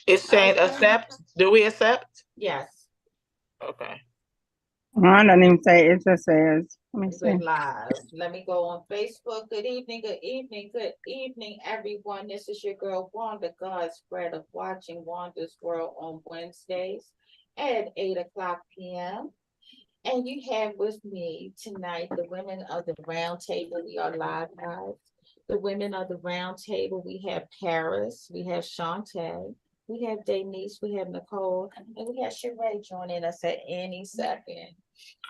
It's saying accept. Do we accept? Yes. Okay. I don't even say it. Just says. Let me see. We're live. Let me go on Facebook. Good evening, everyone. This is your girl Wanda GodsBratt of Watching Wanda's World on Wednesdays at 8:00 p.m. And you have with me tonight the women of the round table. We are live, guys. The women of the round table. We have Paris, we have Shantae, we have Denise, we have Nicole, and we have Sheree joining us at any second.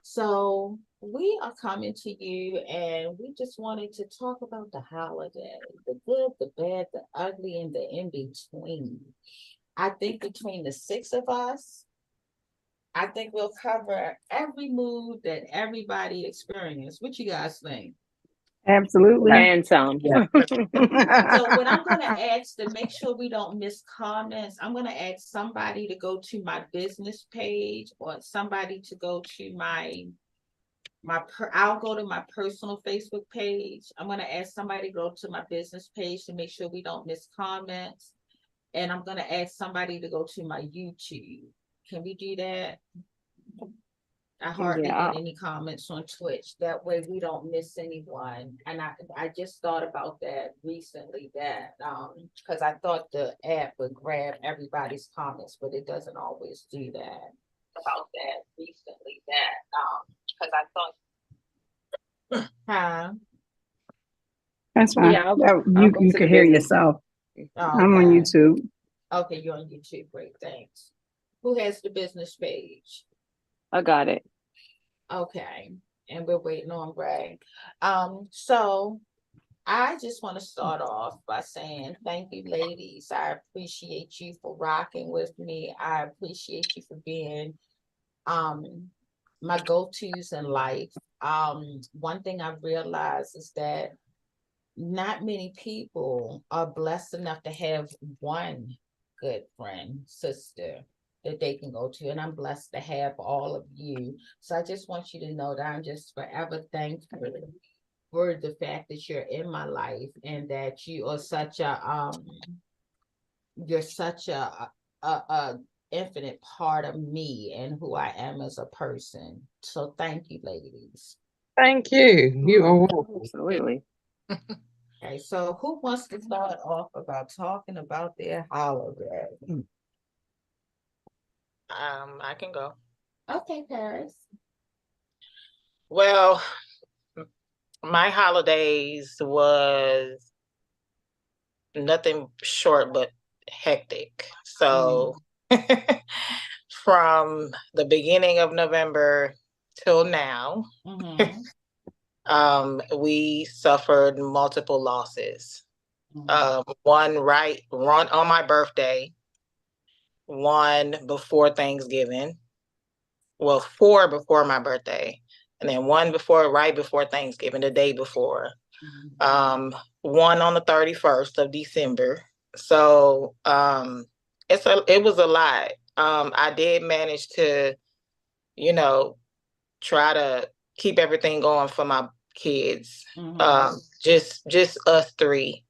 So we are coming to you, and we just wanted to talk about the holiday, the good, the bad, the ugly, and the in between. I think between the six of us, I think we'll cover every mood that everybody experienced. What you guys think? Absolutely. And some. Yeah. So what I'm going to ask to make sure we don't miss comments, I'm going to ask somebody to go to my business page or somebody to go to I'll go to my personal Facebook page. I'm going to ask somebody to go to my business page to make sure we don't miss comments. And I'm going to ask somebody to go to my YouTube. Can we do that? I hardly get any comments on Twitch. That way we don't miss anyone. And I just thought about that recently, that because I thought the app would grab everybody's comments, but it doesn't always do that. About that recently, that because I thought That's fine. Yeah, you can hear yourself. I'm on YouTube. Okay, you're on YouTube. Great, thanks. Who has the business page? I got it. Okay, and we're waiting on Greg. So I just want to start off by saying thank you, ladies. I appreciate you for rocking with me. I appreciate you for being my go-tos in life. One thing I've realized is that not many people are blessed enough to have one good friend, sister, that they can go to. And I'm blessed to have all of you. So I just want you to know that I'm just forever thankful for the fact that you're in my life and that you are such a infinite part of me and who I am as a person. So thank you, ladies. Thank you. You are welcome. Absolutely. Okay, so who wants to start off about talking about their holiday? I can go. Okay, Paris. Well, my holidays was nothing short but hectic. So from the beginning of November till now, we suffered multiple losses. One on my birthday, one before Thanksgiving, well, 4 before my birthday, and then one right before Thanksgiving, the day before. One on the 31st of December. So it was a lot. I did manage to, try to keep everything going for my kids. Just us three.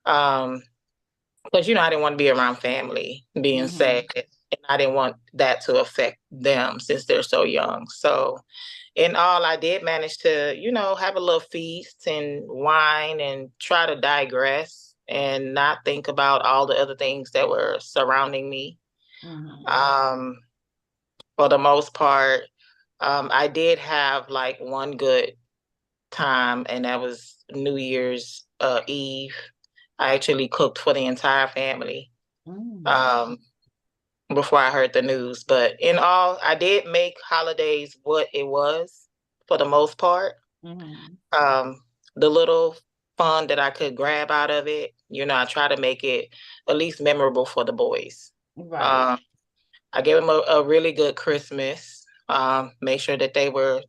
Because I didn't want to be around family being sad. And I didn't want that to affect them since they're so young. So in all, I did manage to, have a little feast and wine and try to digress and not think about all the other things that were surrounding me. For the most part, I did have like one good time, and that was New Year's Eve. I actually cooked for the entire family. Before I heard the news. But in all, I did make holidays what it was for the most part. The little fun that I could grab out of it, I try to make it at least memorable for the boys. I gave them a really good Christmas. Make sure that they were,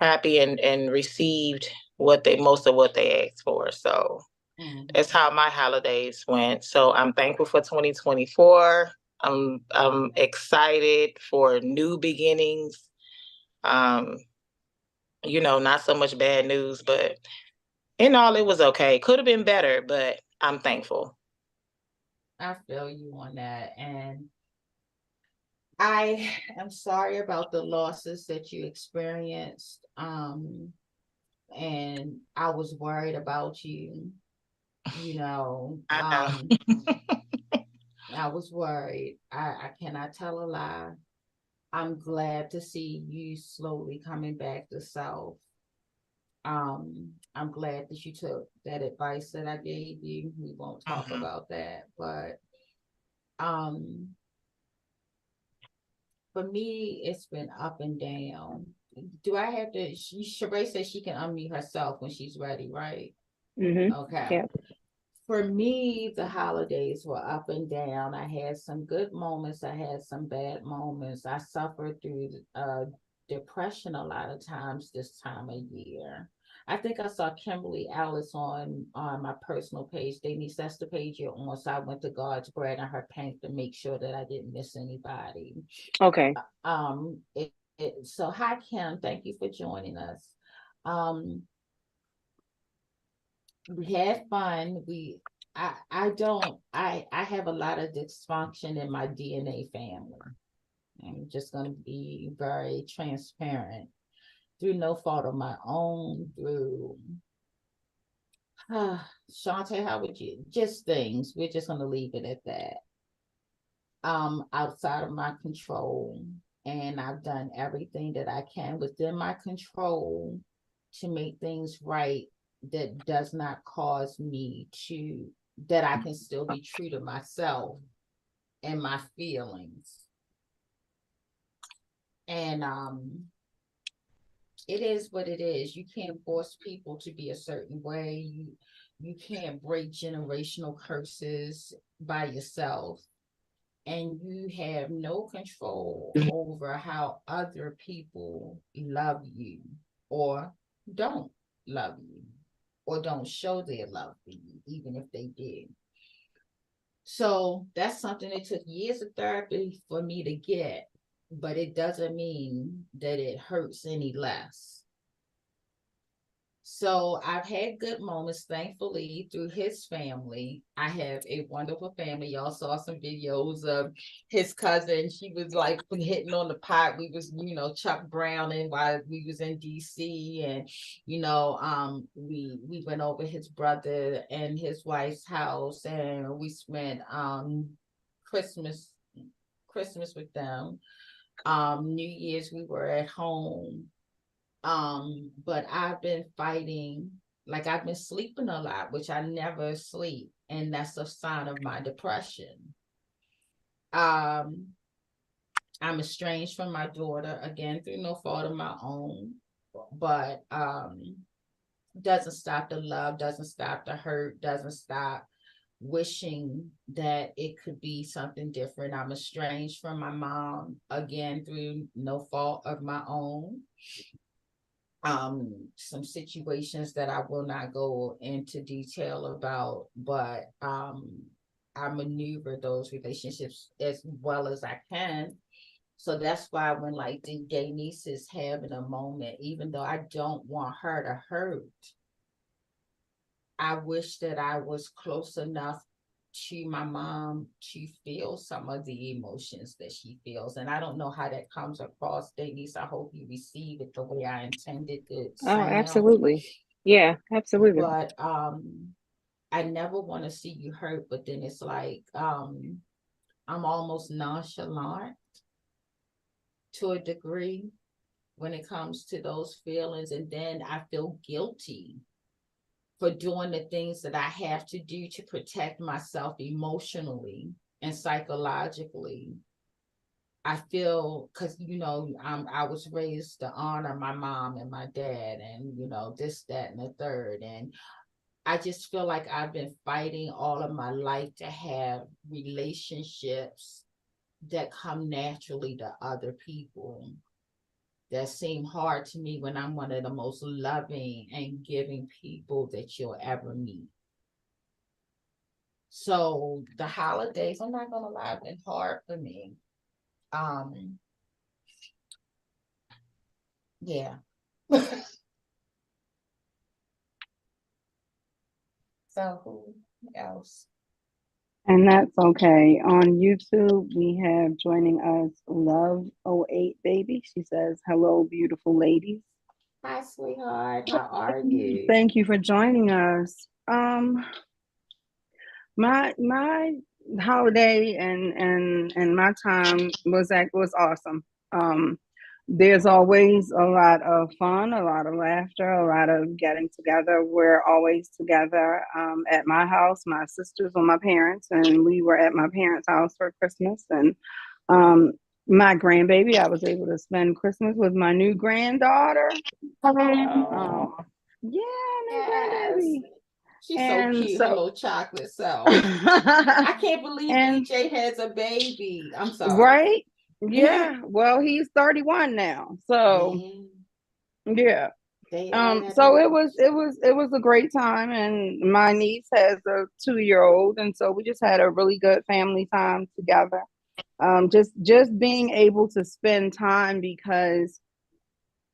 happy and received most of what they asked for. So that's how my holidays went. So I'm thankful for 2024. I'm excited for new beginnings. Not so much bad news, but in all, it was okay. Could have been better, but I'm thankful. I feel you on that. And I am sorry about the losses that you experienced. And I was worried about you, you know. I know. I was worried. I cannot tell a lie. I'm glad to see you slowly coming back to self. I'm glad that you took that advice that I gave you. We won't talk about that, but um for me, it's been up and down. Do I have to? Sheree says she can unmute herself when she's ready, right? Okay. Yeah. For me, the holidays were up and down. I had some good moments. I had some bad moments. I suffered through depression a lot of times this time of year. I think I saw Kimberly Alice on my personal page. Denise, that's the page you're on. So I went to GodsBratt and her page to make sure that I didn't miss anybody. Okay. So hi Kim, thank you for joining us. We had fun. I have a lot of dysfunction in my DNA family. I'm just going to be very transparent. Through no fault of my own, through Shantae, how would you just things? We're just going to leave it at that. Outside of my control, and I've done everything that I can within my control to make things right that does not cause me to, that I can still be true to myself and my feelings. And it is what it is. You can't force people to be a certain way. You can't break generational curses by yourself. And you have no control over how other people love you or don't love you or don't show their love for you, even if they did. So that's something that took years of therapy for me to get, but it doesn't mean that it hurts any less. So I've had good moments, thankfully, through his family. I have a wonderful family. Y'all saw some videos of his cousin. She was like hitting on the pot. We was, Chuck Browning while we was in DC, and we went over his brother and his wife's house, and we spent Christmas with them. New Year's we were at home. But I've been fighting, like I've been sleeping a lot, which I never sleep, and that's a sign of my depression. I'm estranged from my daughter, again, through no fault of my own, but doesn't stop the love, doesn't stop the hurt, doesn't stop wishing that it could be something different. I'm estranged from my mom, again, through no fault of my own. Some situations that I will not go into detail about, but I maneuver those relationships as well as I can. So that's why when like the gay niece is having a moment, even though I don't want her to hurt, I wish that I was close enough to my mom to feel some of the emotions that she feels. And I don't know how that comes across, Denise. I hope you receive it the way I intended it to sound. Oh, absolutely. Yeah, absolutely. But I never want to see you hurt, but then it's like I'm almost nonchalant to a degree when it comes to those feelings. And then I feel guilty for doing the things that I have to do to protect myself emotionally and psychologically. I feel, because, I was raised to honor my mom and my dad and, this, that, and the third. And I just feel like I've been fighting all of my life to have relationships that come naturally to other people that seem hard to me when I'm one of the most loving and giving people that you'll ever meet. So the holidays, I'm not gonna lie, have been hard for me. Yeah. So who else? And that's okay. On YouTube, we have joining us Love08 Baby. She says, "Hello, beautiful ladies." Hi, sweetheart. How are you? Thank you for joining us. My holiday and my time was awesome. There's always a lot of fun, a lot of laughter, a lot of getting together. We're always together at my house. My sisters or my parents, and we were at my parents' house for Christmas. And my grandbaby, I was able to spend Christmas with my new granddaughter. Oh, Yeah, new yes. grandbaby. She's And so cute, so- her little chocolate self. I can't believe And- DJ has a baby. I'm sorry. Right? Yeah. Well, he's 31 now. So yeah. So it was a great time, and my niece has a 2-year-old, and so we just had a really good family time together. Just being able to spend time, because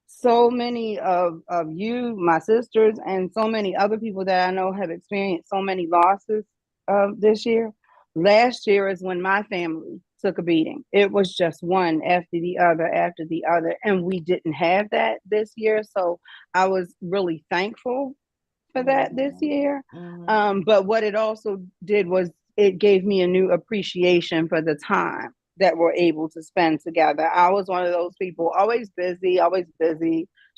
so many of you, my sisters, and so many other people that I know have experienced so many losses this year. Last year is when my family took a beating. It was just one after the other, and we didn't have that this year. So I was really thankful for that this year. But what it also did was it gave me a new appreciation for the time that we're able to spend together. I was one of those people, always busy,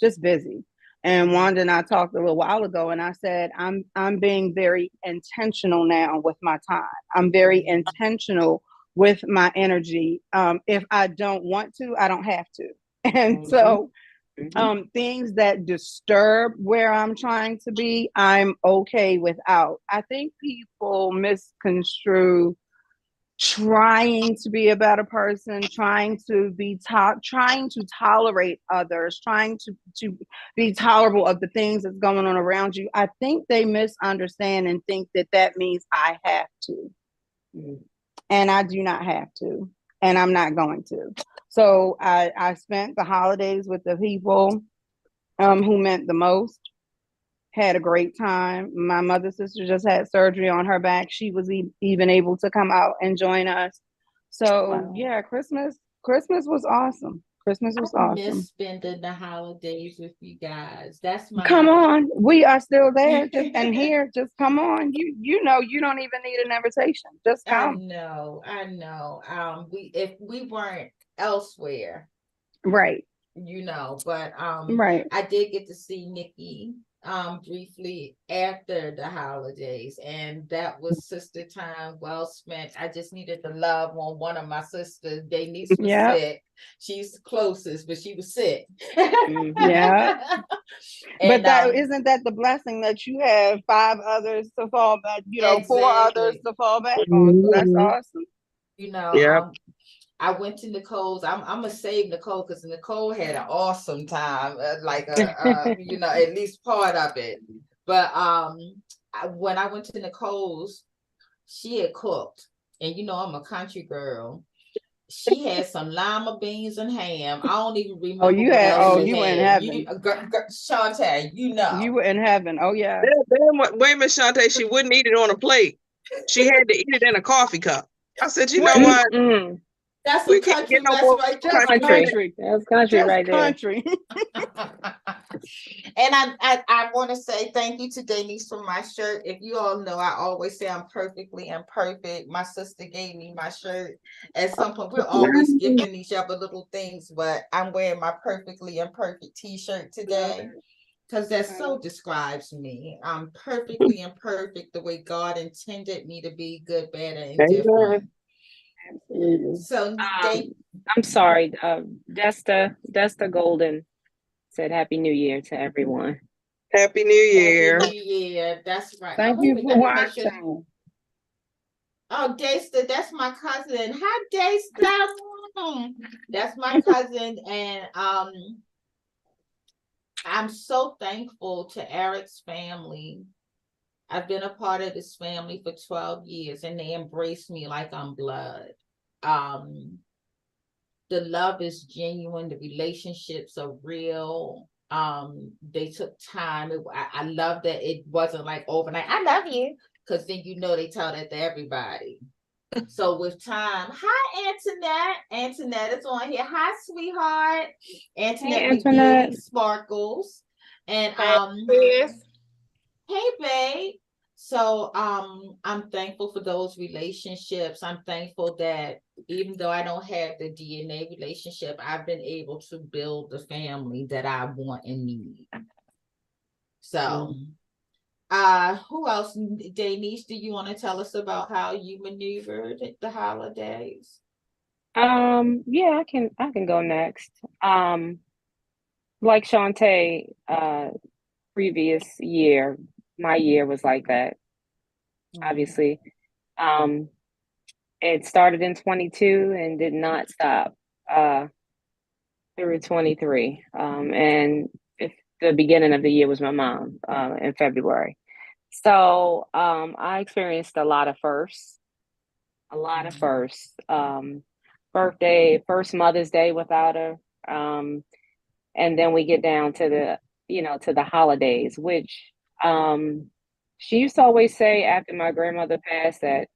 just busy. And Wanda and I talked a little while ago, and I said, I'm being very intentional now with my time. I'm very intentional with my energy. If I don't want to, I don't have to. And so things that disturb where I'm trying to be, I'm okay without. I think people misconstrue trying to be a better person, trying to tolerate others, trying to be tolerable of the things that's going on around you. I think they misunderstand and think that means I have to. And I do not have to, and I'm not going to. So I spent the holidays with the people who meant the most. Had a great time. My mother's sister just had surgery on her back. She was even able to come out and join us. So yeah, Christmas was awesome. Christmas was awesome. Miss spending the holidays with you guys. That's my come on. We are still there. Just come on. You know you don't even need an invitation. Just come. I know. If we weren't elsewhere, right. But right. I did get to see Nikki briefly after the holidays, and that was sister time well spent. I just needed to love on one of my sisters. They niece was sick. She's the closest, but she was sick. Yeah. And but isn't that the blessing that you have 5 others to fall back, exactly. 4 others to fall back on. So that's awesome. I went to Nicole's. I'm gonna save Nicole because Nicole had an awesome time, at least part of it. But when I went to Nicole's, she had cooked, and I'm a country girl. She had some lima beans and ham. I don't even remember. You were in heaven. Shantae, you were in heaven. Oh yeah. Wait a minute, Shantae. She wouldn't eat it on a plate. She had to eat it in a coffee cup. I said, you know what? That's some country mess right there. Country. That's country right there. Country. And I want to say thank you to Denise for my shirt. If you all know, I always say I'm perfectly imperfect. My sister gave me my shirt. At some point, we're always giving each other little things, but I'm wearing my perfectly imperfect t-shirt today because that so describes me. I'm perfectly imperfect the way God intended me to be, good, bad, and indifferent. Absolutely. So I'm sorry, Desta Golden said Happy New Year to everyone. Happy New Year. Happy New Year. That's right. Thank you for watching. Oh, Desta, that's my cousin. Hi, Desta. That's my cousin, and I'm so thankful to Eric's family. I've been a part of this family for 12 years, and they embrace me like I'm blood. The love is genuine. The relationships are real. They took time. I love that it wasn't like overnight. I love you. because then you know they tell that to everybody. So with time, hi Antoinette. Antoinette is on here. Hi, sweetheart. Antoinette, Hey, be Antoinette. beauty sparkles. And Yes. hey babe. So I'm thankful for those relationships. I'm thankful that even though I don't have the DNA relationship, I've been able to build the family that I want and need. So who else? Denise, do you want to tell us about how you maneuvered the holidays? Yeah, I can go next. Like Shantae, previous year, my year was like that, obviously. It started in 22 and did not stop through 23. And the beginning of the year was my mom in February. So I experienced a lot of firsts, a lot of firsts. Birthday, first Mother's Day without her. And then we get down to to the holidays, which she used to always say after my grandmother passed that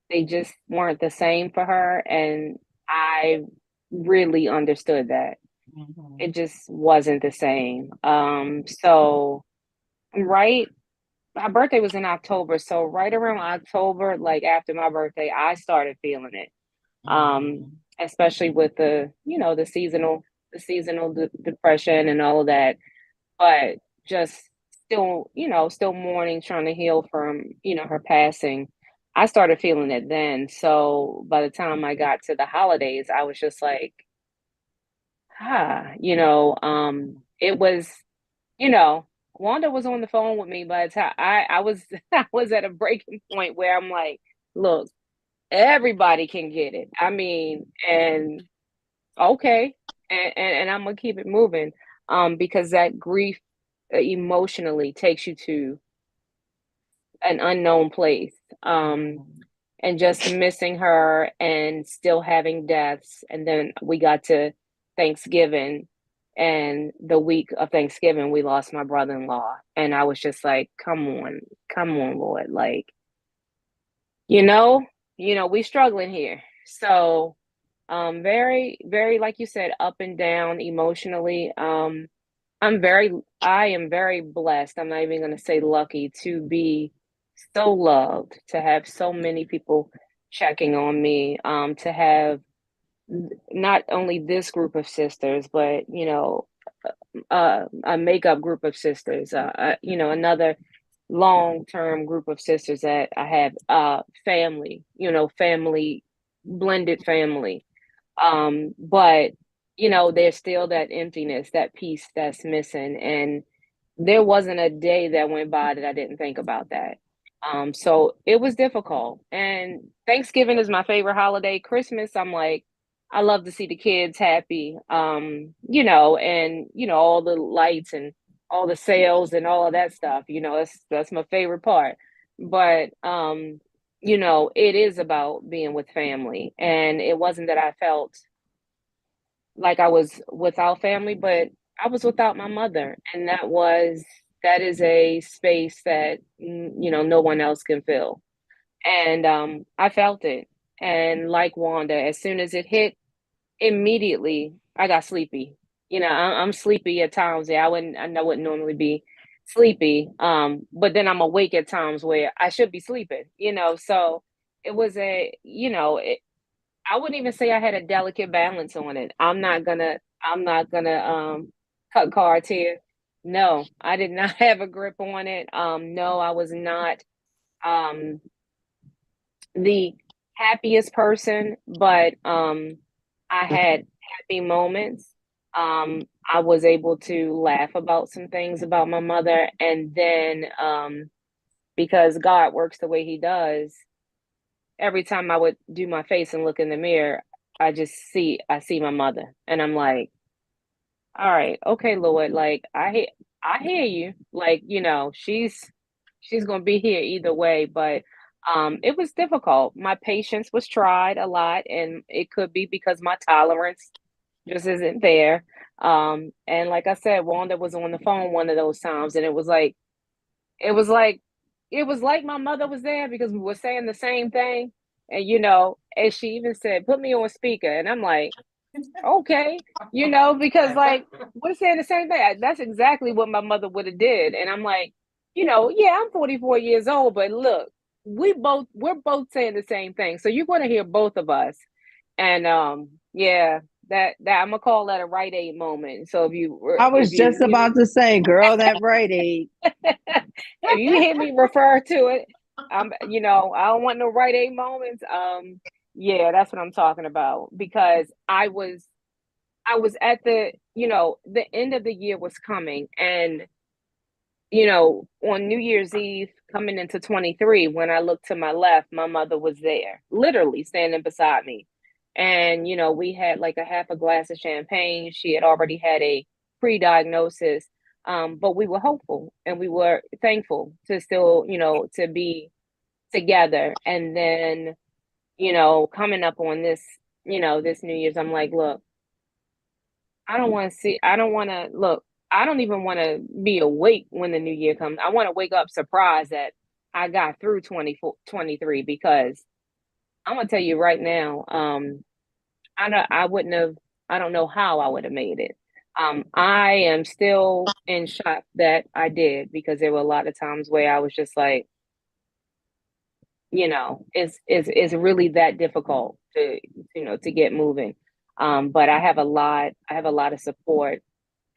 they just weren't the same for her. And I really understood that. It just wasn't the same. So right, my birthday was in October. So right around October, like after my birthday, I started feeling it. Especially with the seasonal depression and all of that. But just still, still mourning, trying to heal from, her passing. I started feeling it then. So by the time I got to the holidays, I was just like, it was, Wanda was on the phone with me by the time I was I was at a breaking point where I'm like, look, everybody can get it. I mean, and okay, and I'm gonna keep it moving, because that grief emotionally takes you to an unknown place, and just missing her and still having deaths, and then we got to Thanksgiving, and the week of Thanksgiving we lost my brother-in-law, and I was just like, come on, Lord, like, we struggling here. So very, very, like you said, up and down emotionally. I am very blessed. I'm not even going to say lucky to be so loved, to have so many people checking on me, to have not only this group of sisters, but, a makeup group of sisters, another long-term group of sisters that I have, family, family, blended family. But there's still that emptiness, that piece that's missing. And there wasn't a day that went by that I didn't think about that. So it was difficult. And Thanksgiving is my favorite holiday. Christmas, I'm like, I love to see the kids happy. And all the lights and all the sales and all of that stuff. That's my favorite part. But it is about being with family. And it wasn't that I felt like I was without family, but I was without my mother. And that is a space that, no one else can fill. And I felt it. And like Wanda, as soon as it hit, immediately I got sleepy. I'm sleepy at times. Yeah, I wouldn't normally be sleepy. But then I'm awake at times where I should be sleeping, so it was I wouldn't even say I had a delicate balance on it. I'm not gonna cut cards here. No, I did not have a grip on it. No, I was not um the happiest person, but I had happy moments. I was able to laugh about some things about my mother, and then because God works the way he does, every time I would do my face and look in the mirror, I see my mother, and I'm like, all right, okay, Lord, like I hear you, like she's gonna be here either way, but it was difficult. My patience was tried a lot, and it could be because my tolerance just isn't there. And like I said, Wanda was on the phone one of those times, and it was like it was like my mother was there because we were saying the same thing. And, you know, and she even said, put me on speaker. And I'm like, okay, you know, because like we're saying the same thing. That's exactly what my mother would have did. And I'm like, you know, yeah, I'm 44 years old, but look, we're both saying the same thing. So you're going to hear both of us. And yeah, that I'm gonna call that a Rite Aid moment. So I was just about to say, girl, that Rite Aid. If you hear me refer to it, you know, I don't want no Rite Aid moments. Yeah, that's what I'm talking about, because I was at the, you know, the end of the year was coming, and you know, on New Year's Eve coming into 23, when I looked to my left, my mother was there, literally standing beside me. And, you know, we had like a half a glass of champagne. She had already had a pre-diagnosis, but we were hopeful and we were thankful to still, you know, to be together. And then, you know, coming up on this, you know, this New Year's, I'm like, look, I don't want I don't even want to be awake when the new year comes. I want to wake up surprised that I got through 23, because I'm going to tell you right now, I don't know how I would have made it. I am still in shock that I did, because there were a lot of times where I was just like, you know, it's really that difficult to, you know, to get moving. But I have a lot of support,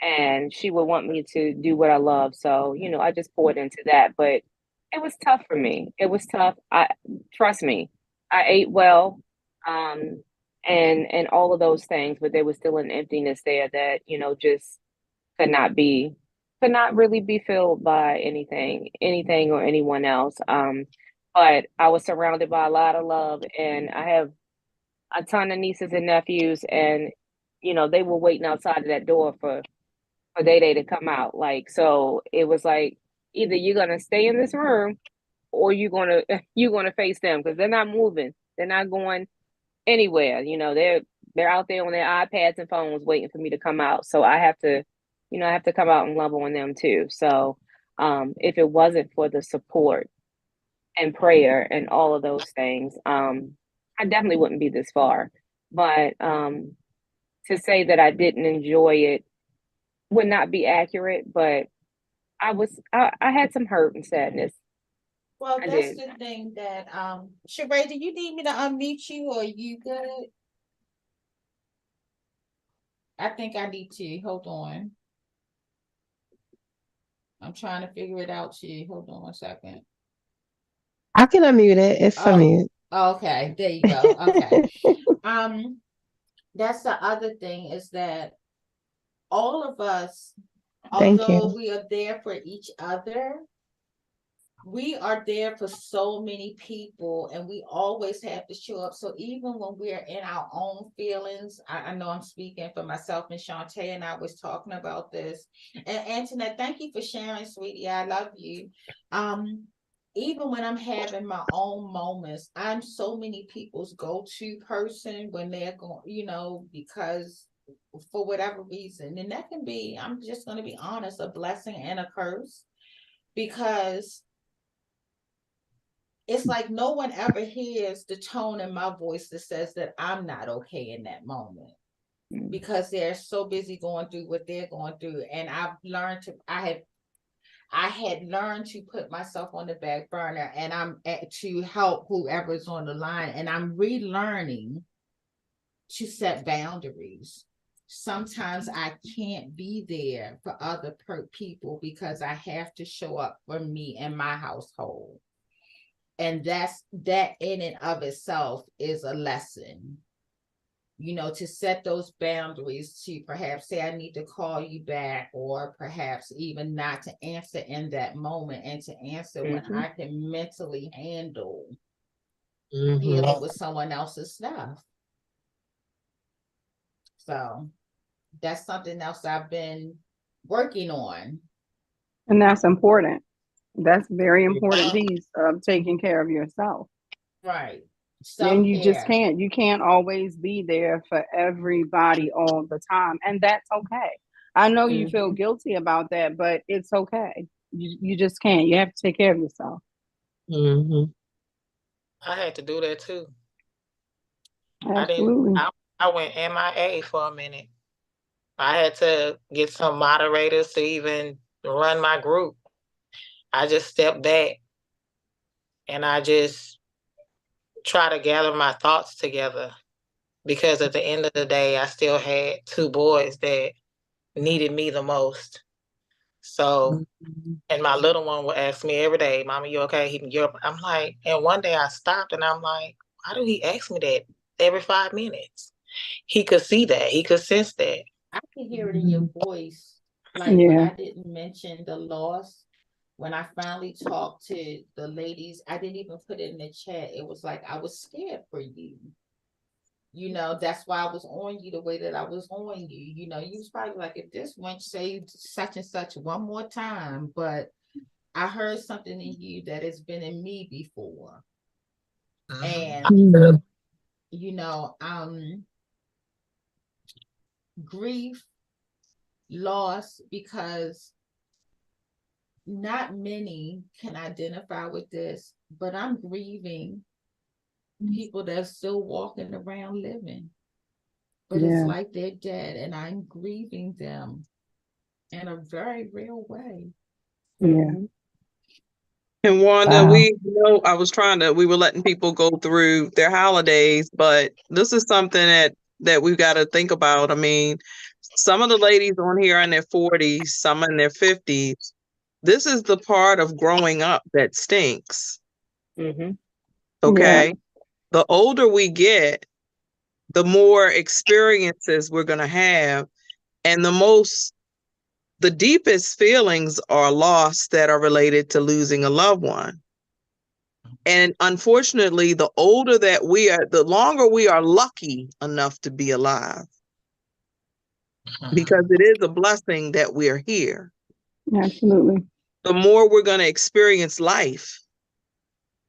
and she would want me to do what I love. So, you know, I just poured into that, but it was tough for me. It was tough. Trust me, I ate well, and all of those things, but there was still an emptiness there that, you know, just could not really be filled by anything or anyone else. But I was surrounded by a lot of love, and I have a ton of nieces and nephews, and, you know, they were waiting outside of that door for Day to come out. Like, so it was like, either you're gonna stay in this room or you're gonna face them, because they're not moving. They're not going anywhere. You know, they're out there on their iPads and phones waiting for me to come out. So I have to, you know, I have to come out and love on them too. So if it wasn't for the support and prayer and all of those things, I definitely wouldn't be this far. But to say that I didn't enjoy it would not be accurate, but I had some hurt and sadness. Well, that's the thing that Sheree, do you need me to unmute you, or are you good? I think I need to. Hold on. I'm trying to figure it out too. Hold on 1 second. I can unmute it. It's unmute. Okay, there you go. Okay. That's the other thing, is that all of us, although we are there for each other, we are there for so many people, and we always have to show up. So even when we're in our own feelings, I know I'm speaking for myself, and Shantae and I was talking about this. And Antoinette, thank you for sharing, sweetie. I love you. Even when I'm having my own moments, I'm so many people's go-to person when they're going, you know, because for whatever reason, and that can be, I'm just going to be honest, a blessing and a curse, because it's like no one ever hears the tone in my voice that says that I'm not okay in that moment, because they're so busy going through what they're going through. And I've learned to, I had learned to put myself on the back burner, and I'm to help whoever's on the line. And I'm relearning to set boundaries. Sometimes I can't be there for other people because I have to show up for me and my household. And that in and of itself is a lesson, you know, to set those boundaries, to perhaps say, I need to call you back, or perhaps even not to answer in that moment, and to answer when I can mentally handle dealing with someone else's stuff. So that's something else I've been working on. And that's important. That's very important piece of taking care of yourself. Right. And you just can't always be there for everybody all the time. And that's okay. I know you feel guilty about that, but it's okay. You just can't. You have to take care of yourself. Mm-hmm. I had to do that too. Absolutely. I went MIA for a minute. I had to get some moderators to even run my group. I just stepped back and I just try to gather my thoughts together, because at the end of the day, I still had 2 boys that needed me the most. So, and my little one would ask me every day, "Mama, you okay?" I'm like, and one day I stopped and I'm like, why do he ask me that every 5 minutes? He could see that. He could sense that. I can hear it in your voice. Like when I didn't mention the loss, when I finally talked to the ladies, I didn't even put it in the chat. It was like, I was scared for you. You know, that's why I was on you the way that I was on you. You know, you was probably like, if this wench say such and such one more time, but I heard something in you that has been in me before. And, you know, grief, loss, because not many can identify with this, but I'm grieving people that's still walking around living. But it's like they're dead, and I'm grieving them in a very real way. Yeah. And Wanda, we were letting people go through their holidays, but this is something that we've got to think about. I mean, some of the ladies on here are in their 40s, some in their 50s. This is the part of growing up that stinks. Mm-hmm. Okay. Yeah. The older we get, the more experiences we're going to have. And the deepest feelings are loss that are related to losing a loved one. And unfortunately, the older that we are, the longer we are lucky enough to be alive, because it is a blessing that we're here. Absolutely. The more we're going to experience life.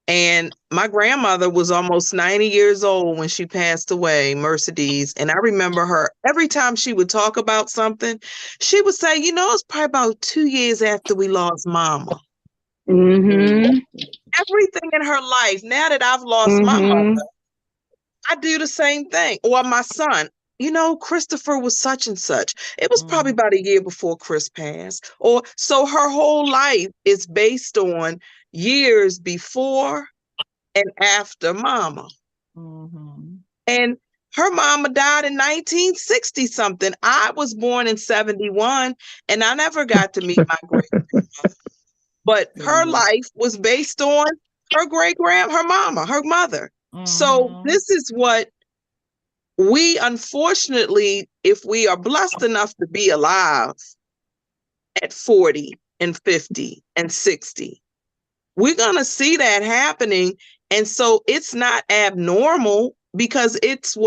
And my grandmother was almost 90 years old when she passed away, Mercedes. And I remember her, every time she would talk about something, she would say, you know, it's probably about 2 years after we lost Mama. Mm-hmm. Everything in her life, now that I've lost my mother, I do the same thing. Or my son, you know, Christopher was such and such. It was probably about a year before Chris passed. Or so her whole life is based on years before and after Mama. And her mama died in 1960 something. I was born in 71 and I never got to meet my great-grandmother. But her life was based on her her mother. So this is what we, unfortunately, if we are blessed enough to be alive at 40 and 50 and 60, we're going to see that happening. And so it's not abnormal, because it's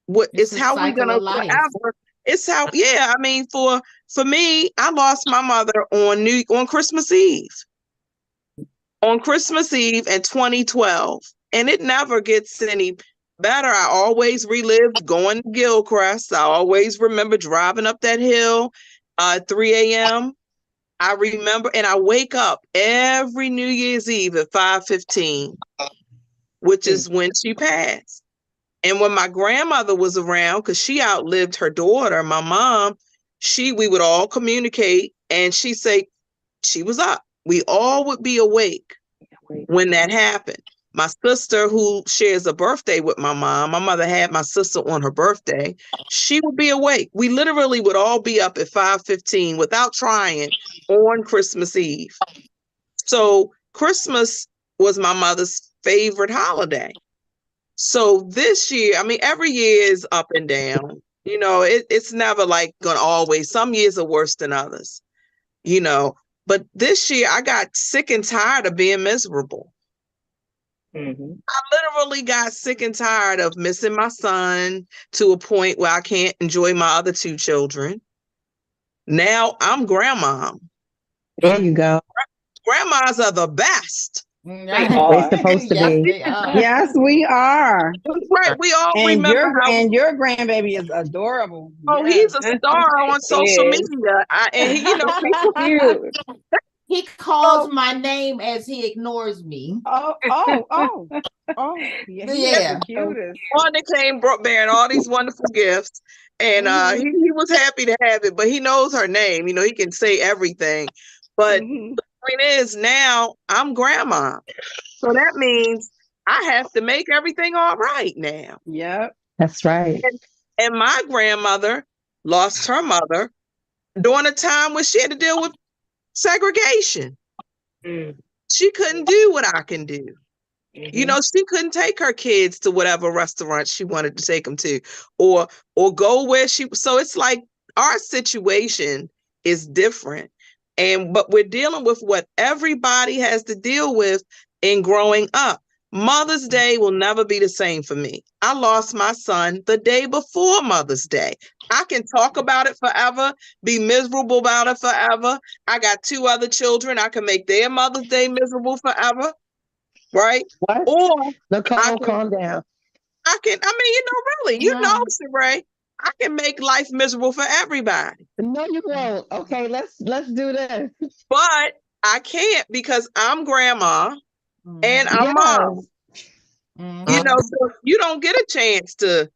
it's how we're going to forever. It's how, I mean, for me, I lost my mother on Christmas Eve. On Christmas Eve in 2012. And it never gets any better. I always relived going to Gilcrest. I always remember driving up that hill, 3 a.m. I remember, and I wake up every New Year's Eve at 5:15, which is when she passed. And when my grandmother was around, because she outlived her daughter, my mom, we would all communicate, and she'd say she was up. We all would be awake when that happened. My sister, who shares a birthday with my mother had my sister on her birthday, she would be awake. We literally would all be up at 5:15 without trying on Christmas Eve. So Christmas was my mother's favorite holiday. So this year, I mean, every year is up and down. You know, it's never like going to always. Some years are worse than others, you know. But this year, I got sick and tired of being miserable. I literally got sick and tired of missing my son to a point where I can't enjoy my other 2 children. Now I'm grandma. There you go. Grandmas are the best. They are. They're supposed to be. They are. Yes, we are. Right. We all And remember your grandbaby is adorable. Oh, he's a star on social media. And he, you know, people He calls my name as he ignores me. Oh, yeah. Yeah. The cutest. Wanda came bearing all these wonderful gifts, and he was happy to have it, but he knows her name. You know, he can say everything. But the point is, now I'm grandma. So that means I have to make everything all right now. Yep. That's right. And my grandmother lost her mother during a time when she had to deal with segregation. She couldn't do what I can do. You know, she couldn't take her kids to whatever restaurant she wanted to take them to, or go where she. So it's like our situation is different, but we're dealing with what everybody has to deal with in growing up. Mother's Day will never be the same for me. I lost my son the day before Mother's Day. I can talk about it forever, be miserable about it forever. I got 2 other children. I can make their Mother's Day miserable forever. Right? What? Or Nicole, calm down. Really, Sheree, I can make life miserable for everybody. No, you won't. Okay, let's do this. But I can't because I'm grandma and I'm mom. You know, so you don't get a chance to.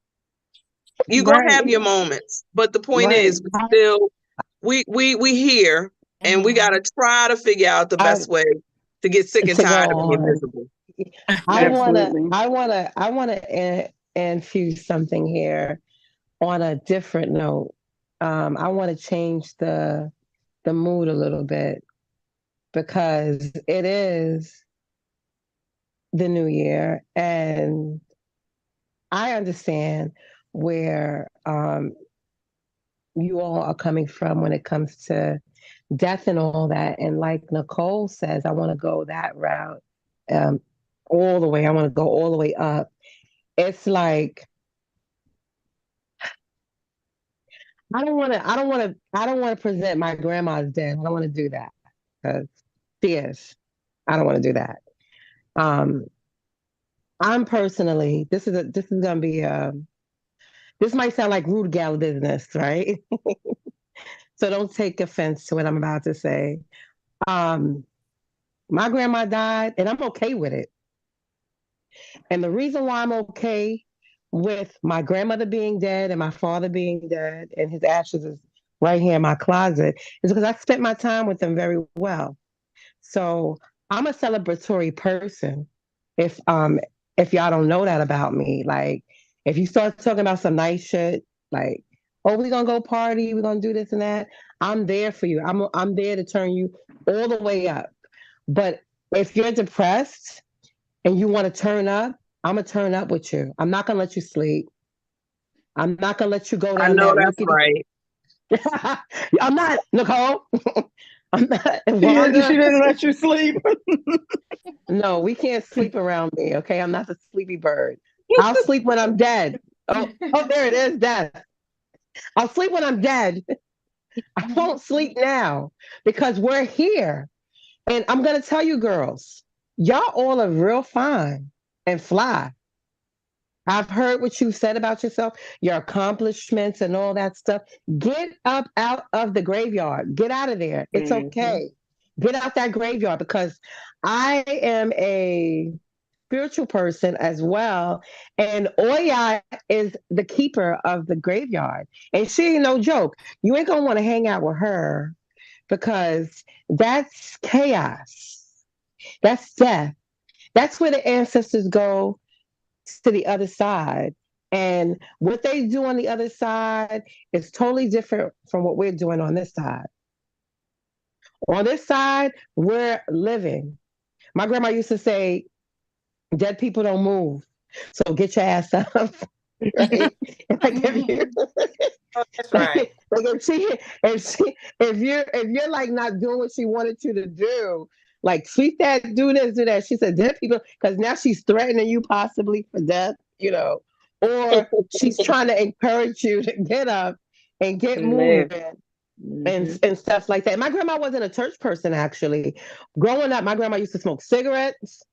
You're gonna have your moments, but the point is, we here, and we gotta try to figure out the best way to get sick and tired of being miserable. I wanna infuse something here on a different note. I want to change the mood a little bit because it is the new year, and I understand where you all are coming from when it comes to death and all that. And like Nicole says, I want to go that route all the way. I want to go all the way up. It's like I don't want to present my grandma's dead. I don't want to do that because she is. I don't want to do that. I'm personally. This is gonna be this might sound like rude gal business, right? So don't take offense to what I'm about to say. My grandma died, and I'm okay with it. And the reason why I'm okay with my grandmother being dead and my father being dead and his ashes is right here in my closet is because I spent my time with them very well. So I'm a celebratory person. If y'all don't know that about me, like if you start talking about some nice shit, like, oh, we're gonna go party, we're gonna do this and that, I'm there for you. I'm there to turn you all the way up. But if you're depressed and you want to turn up, I'm gonna turn up with you. I'm not gonna let you sleep. I'm not gonna let you go down there. I know that's right. I'm not, Nicole. I'm not. She didn't let you sleep. No, we can't sleep around me. Okay, I'm not the sleepy bird. I'll sleep when I'm dead. Oh, there it is, death. I'll sleep when I'm dead. I won't sleep now because we're here. And I'm gonna tell you, girls, y'all all are real fine and fly. I've heard what you said about yourself, your accomplishments and all that stuff. Get up out of the graveyard. Get out of there. It's okay. Get out that graveyard because I am a spiritual person as well. And Oya is the keeper of the graveyard. And she ain't no joke. You ain't going to want to hang out with her because that's chaos. That's death. That's where the ancestors go to the other side. And what they do on the other side is totally different from what we're doing on this side. On this side, we're living. My grandma used to say, dead people don't move. So get your ass up. Right? Like that's right. Like if you're like not doing what she wanted you to do, like sweep that, do this, do that. She said dead people, because now she's threatening you possibly for death, or she's trying to encourage you to get up and get moving. And stuff like that. My grandma wasn't a church person, actually. Growing up, my grandma used to smoke cigarettes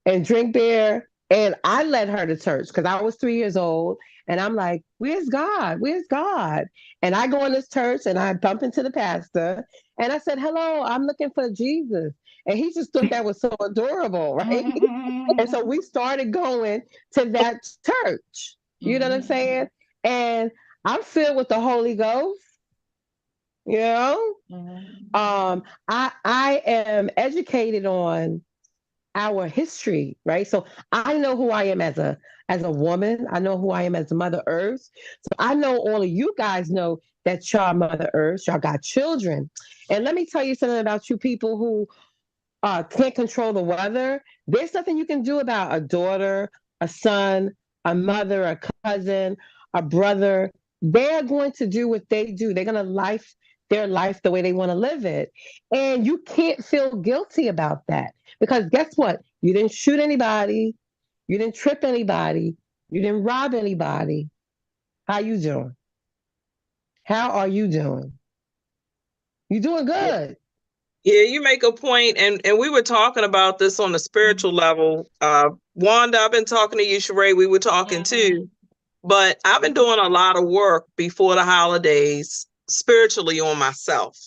and drink beer, and I led her to church because I was 3 years old, And I'm like, where's God? Where's God? And I go in this church and I bump into the pastor and I said, hello, I'm looking for Jesus. And he just thought that was so adorable, right? And so we started going to that church. You know what I'm saying? And I'm filled with the Holy Ghost. You know, I am educated on our history, right? So I know who I am as a woman. I know who I am as a Mother Earth. So I know all of you guys know that y'all Mother Earth. Y'all got children, and let me tell you something about you people who can't control the weather. There's nothing you can do about a daughter, a son, a mother, a cousin, a brother. They're going to do what they do. They're going to life their life the way they want to live it. And you can't feel guilty about that because guess what? You didn't shoot anybody. You didn't trip anybody. You didn't rob anybody. How you doing? How are you doing? You doing good. Yeah, you make a point, and we were talking about this on the spiritual level. Wanda, I've been talking to you, Sheree. We were talking too, but I've been doing a lot of work before the holidays spiritually on myself.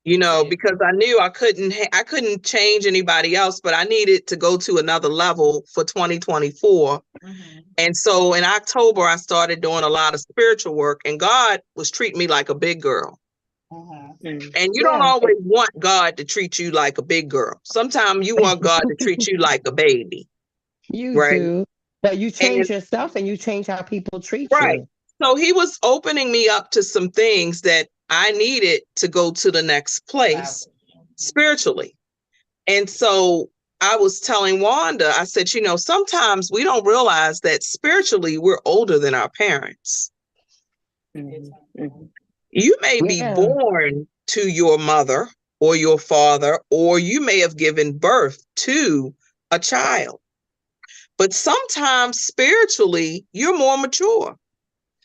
You know, because I knew I couldn't change anybody else, but I needed to go to another level for 2024. And so in October, I started doing a lot of spiritual work, and God was treating me like a big girl. And you don't always want God to treat you like a big girl. Sometimes you want God to treat you like a baby. You right? do. But you change yourself and you change how people treat Right. you. So he was opening me up to some things that I needed to go to the next place spiritually. And so I was telling Wanda, I said, you know, sometimes we don't realize that spiritually we're older than our parents. You may be born to your mother or your father, or you may have given birth to a child. But sometimes spiritually, you're more mature.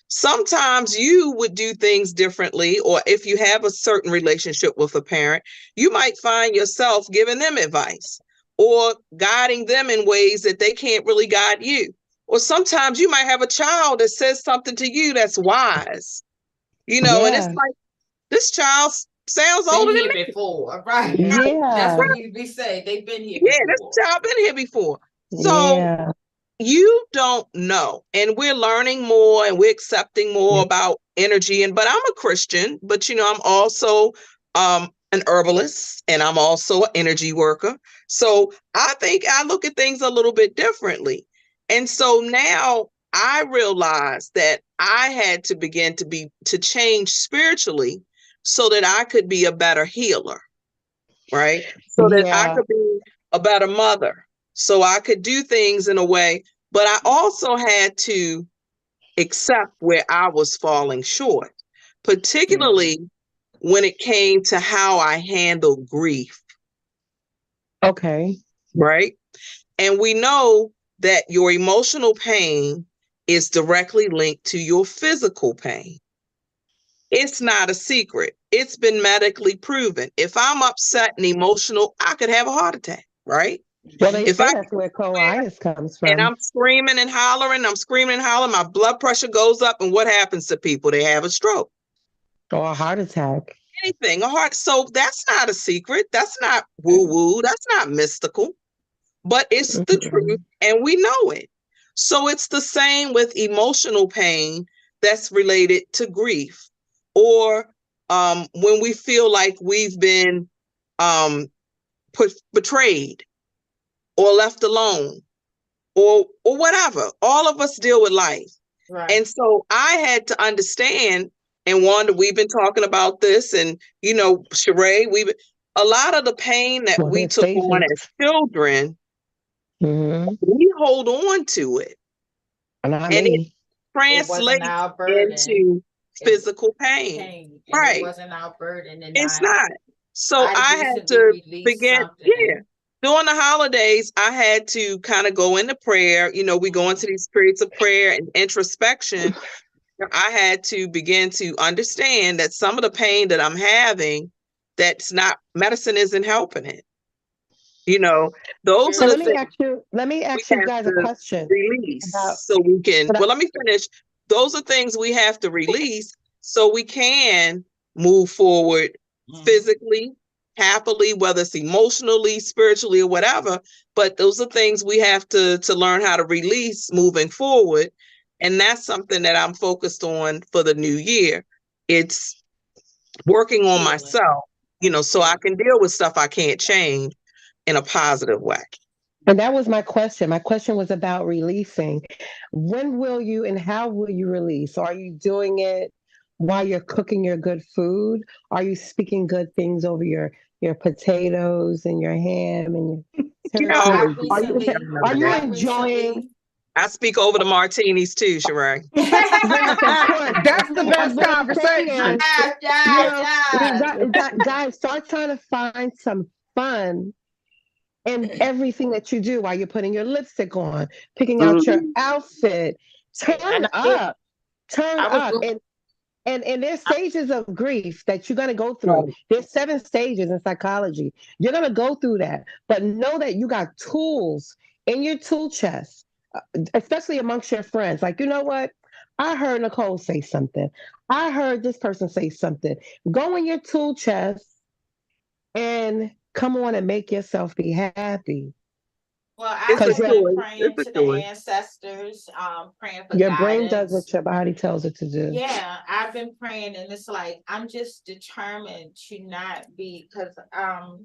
Sometimes you would do things differently, or if you have a certain relationship with a parent, you might find yourself giving them advice or guiding them in ways that they can't really guide you. Or sometimes you might have a child that says something to you that's wise, you know, and it's like, this child sounds older than me. Before, right? That's what we say. They've been here before. This child been here before. So you don't know. And we're learning more and we're accepting more about energy. But I'm a Christian, but you know, I'm also an herbalist and I'm also an energy worker. So I think I look at things a little bit differently. And so now I realized that I had to begin to change spiritually so that I could be a better healer, right? So that I could be a better mother. So I could do things in a way, but I also had to accept where I was falling short, particularly when it came to how I handle grief. Okay. Right? And we know that your emotional pain is directly linked to your physical pain. It's not a secret. It's been medically proven. If I'm upset and emotional, I could have a heart attack, right? Well, they say that's where colitis comes from. And I'm screaming and hollering, my blood pressure goes up, and what happens to people? They have a stroke. Or a heart attack. Anything, a heart. So that's not a secret. That's not woo-woo. That's not mystical. But it's the truth, and we know it. So it's the same with emotional pain that's related to grief. Or when we feel like we've been betrayed or left alone or whatever. All of us deal with life. Right. And so I had to understand, and Wanda, we've been talking about this, and you know, Sheree, a lot of the pain that we took on as children, we hold on to it. And it translates into physical pain. Right. It wasn't our burden. It's not. So I had to begin, during the holidays, I had to kind of go into prayer. You know, we go into these periods of prayer and introspection. I had to begin to understand that some of the pain that I'm having, that's not, medicine isn't helping it. You know, those So are the let me things ask you, we have guys a to question about, release so we can, but well, let me finish. Those are things we have to release so we can move forward physically, happily, whether it's emotionally, spiritually, or whatever. But those are things we have to learn how to release moving forward. And that's something that I'm focused on for the new year. It's working on myself, so I can deal with stuff I can't change in a positive way. and that was my question. My question was about releasing. When will you and how will you release? Are you doing it while you're cooking your good food? Are you speaking good things over your potatoes and your ham and your turkey? Always. Are you enjoying? I speak over the martinis too, Sheree. Yes, of course. That's the best What I'm saying conversation. is, guys, start trying to find some fun in everything that you do while you're putting your lipstick on, picking out your outfit. Turn up, and there's stages of grief that you're gonna go through. There's 7 stages in psychology. You're gonna go through that, but know that you got tools in your tool chest, especially amongst your friends. Like, you know what? I heard Nicole say something. I heard this person say something. Go in your tool chest and come on and make yourself be happy. Well, I've been praying to the ancestors, praying for your guidance. brain does what your body tells it to do. Yeah, I've been praying, and it's like I'm just determined to not be, because I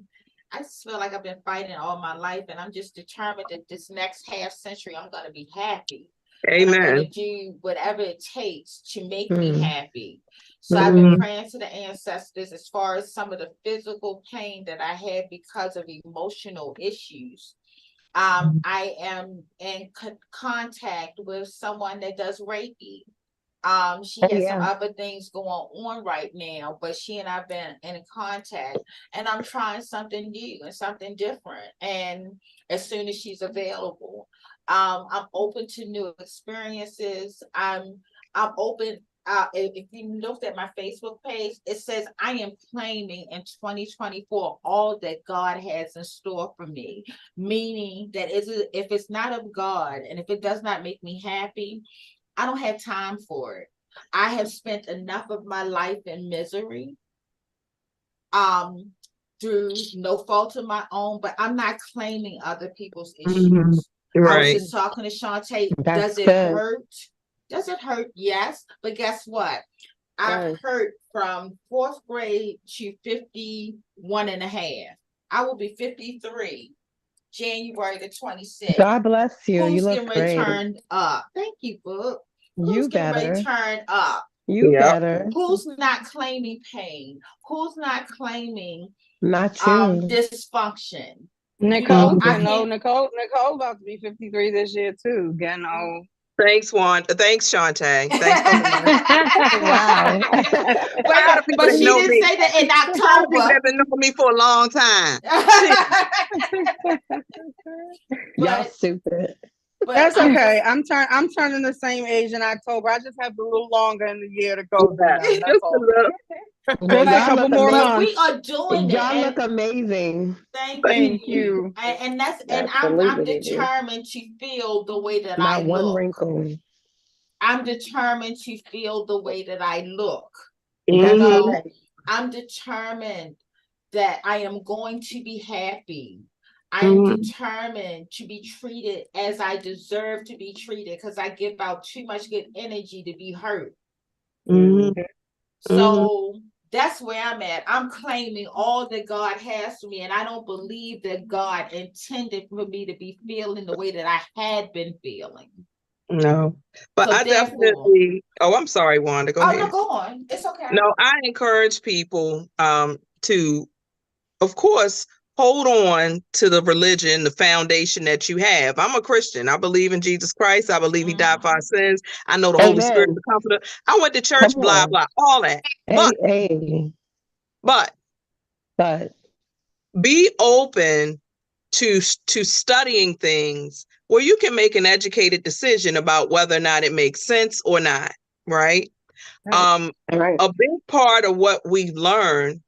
just feel like I've been fighting all my life, and I'm just determined that this next half century I'm gonna be happy. Amen. And I'm gonna do whatever it takes to make me happy. So I've been praying to the ancestors as far as some of the physical pain that I had because of emotional issues. I am in contact with someone that does Reiki. She has some other things going on right now, but she and I've been in contact, and I'm trying something new and something different. And as soon as she's available, I'm open to new experiences. I'm open. If you looked at my Facebook page, it says I am claiming in 2024 all that God has in store for me, meaning that if it's not of God and if it does not make me happy, I don't have time for it. I have spent enough of my life in misery, through no fault of my own, but I'm not claiming other people's issues. Right. I was just talking to Shantae. Does it hurt? Does it hurt? Yes. But guess what? I've hurt from 4th grade to 51 and a half. I will be 53 January the 26th. God bless you. Who's you look great. Turned up? Thank you, Book. Who's getting turned up? You better. Who's not claiming pain? Who's not claiming not you dysfunction? Nicole, Nicole about to be 53 this year too. Thanks, Wanda. Thanks, Shantae. Thanks so much. Wow. but she didn't say that in October. People have been knowing me for a long time. Y'all stupid. But that's okay. I'm turning the same age in October. I just have a little longer in the year to go. That's all. Well, a couple more months. We are doing y'all look amazing. Thank you. And I'm determined to feel the way that I look. Not one wrinkle. I'm determined to feel the way that I look. I'm determined that I am going to be happy. I am determined to be treated as I deserve to be treated, because I give out too much good energy to be hurt. So that's where I'm at. I'm claiming all that God has for me, and I don't believe that God intended for me to be feeling the way that I had been feeling. No, but so I definitely. Oh, I'm sorry, Wanda. Go ahead. No, go on. It's okay. No, I encourage people to, of course, hold on to the religion, the foundation that you have. I'm a Christian. I believe in Jesus Christ. I believe he died for our sins. I know the Holy Spirit is the comforter. I went to church, blah, blah, all that. But be open to studying things where you can make an educated decision about whether or not it makes sense or not, right? A big part of what we've learned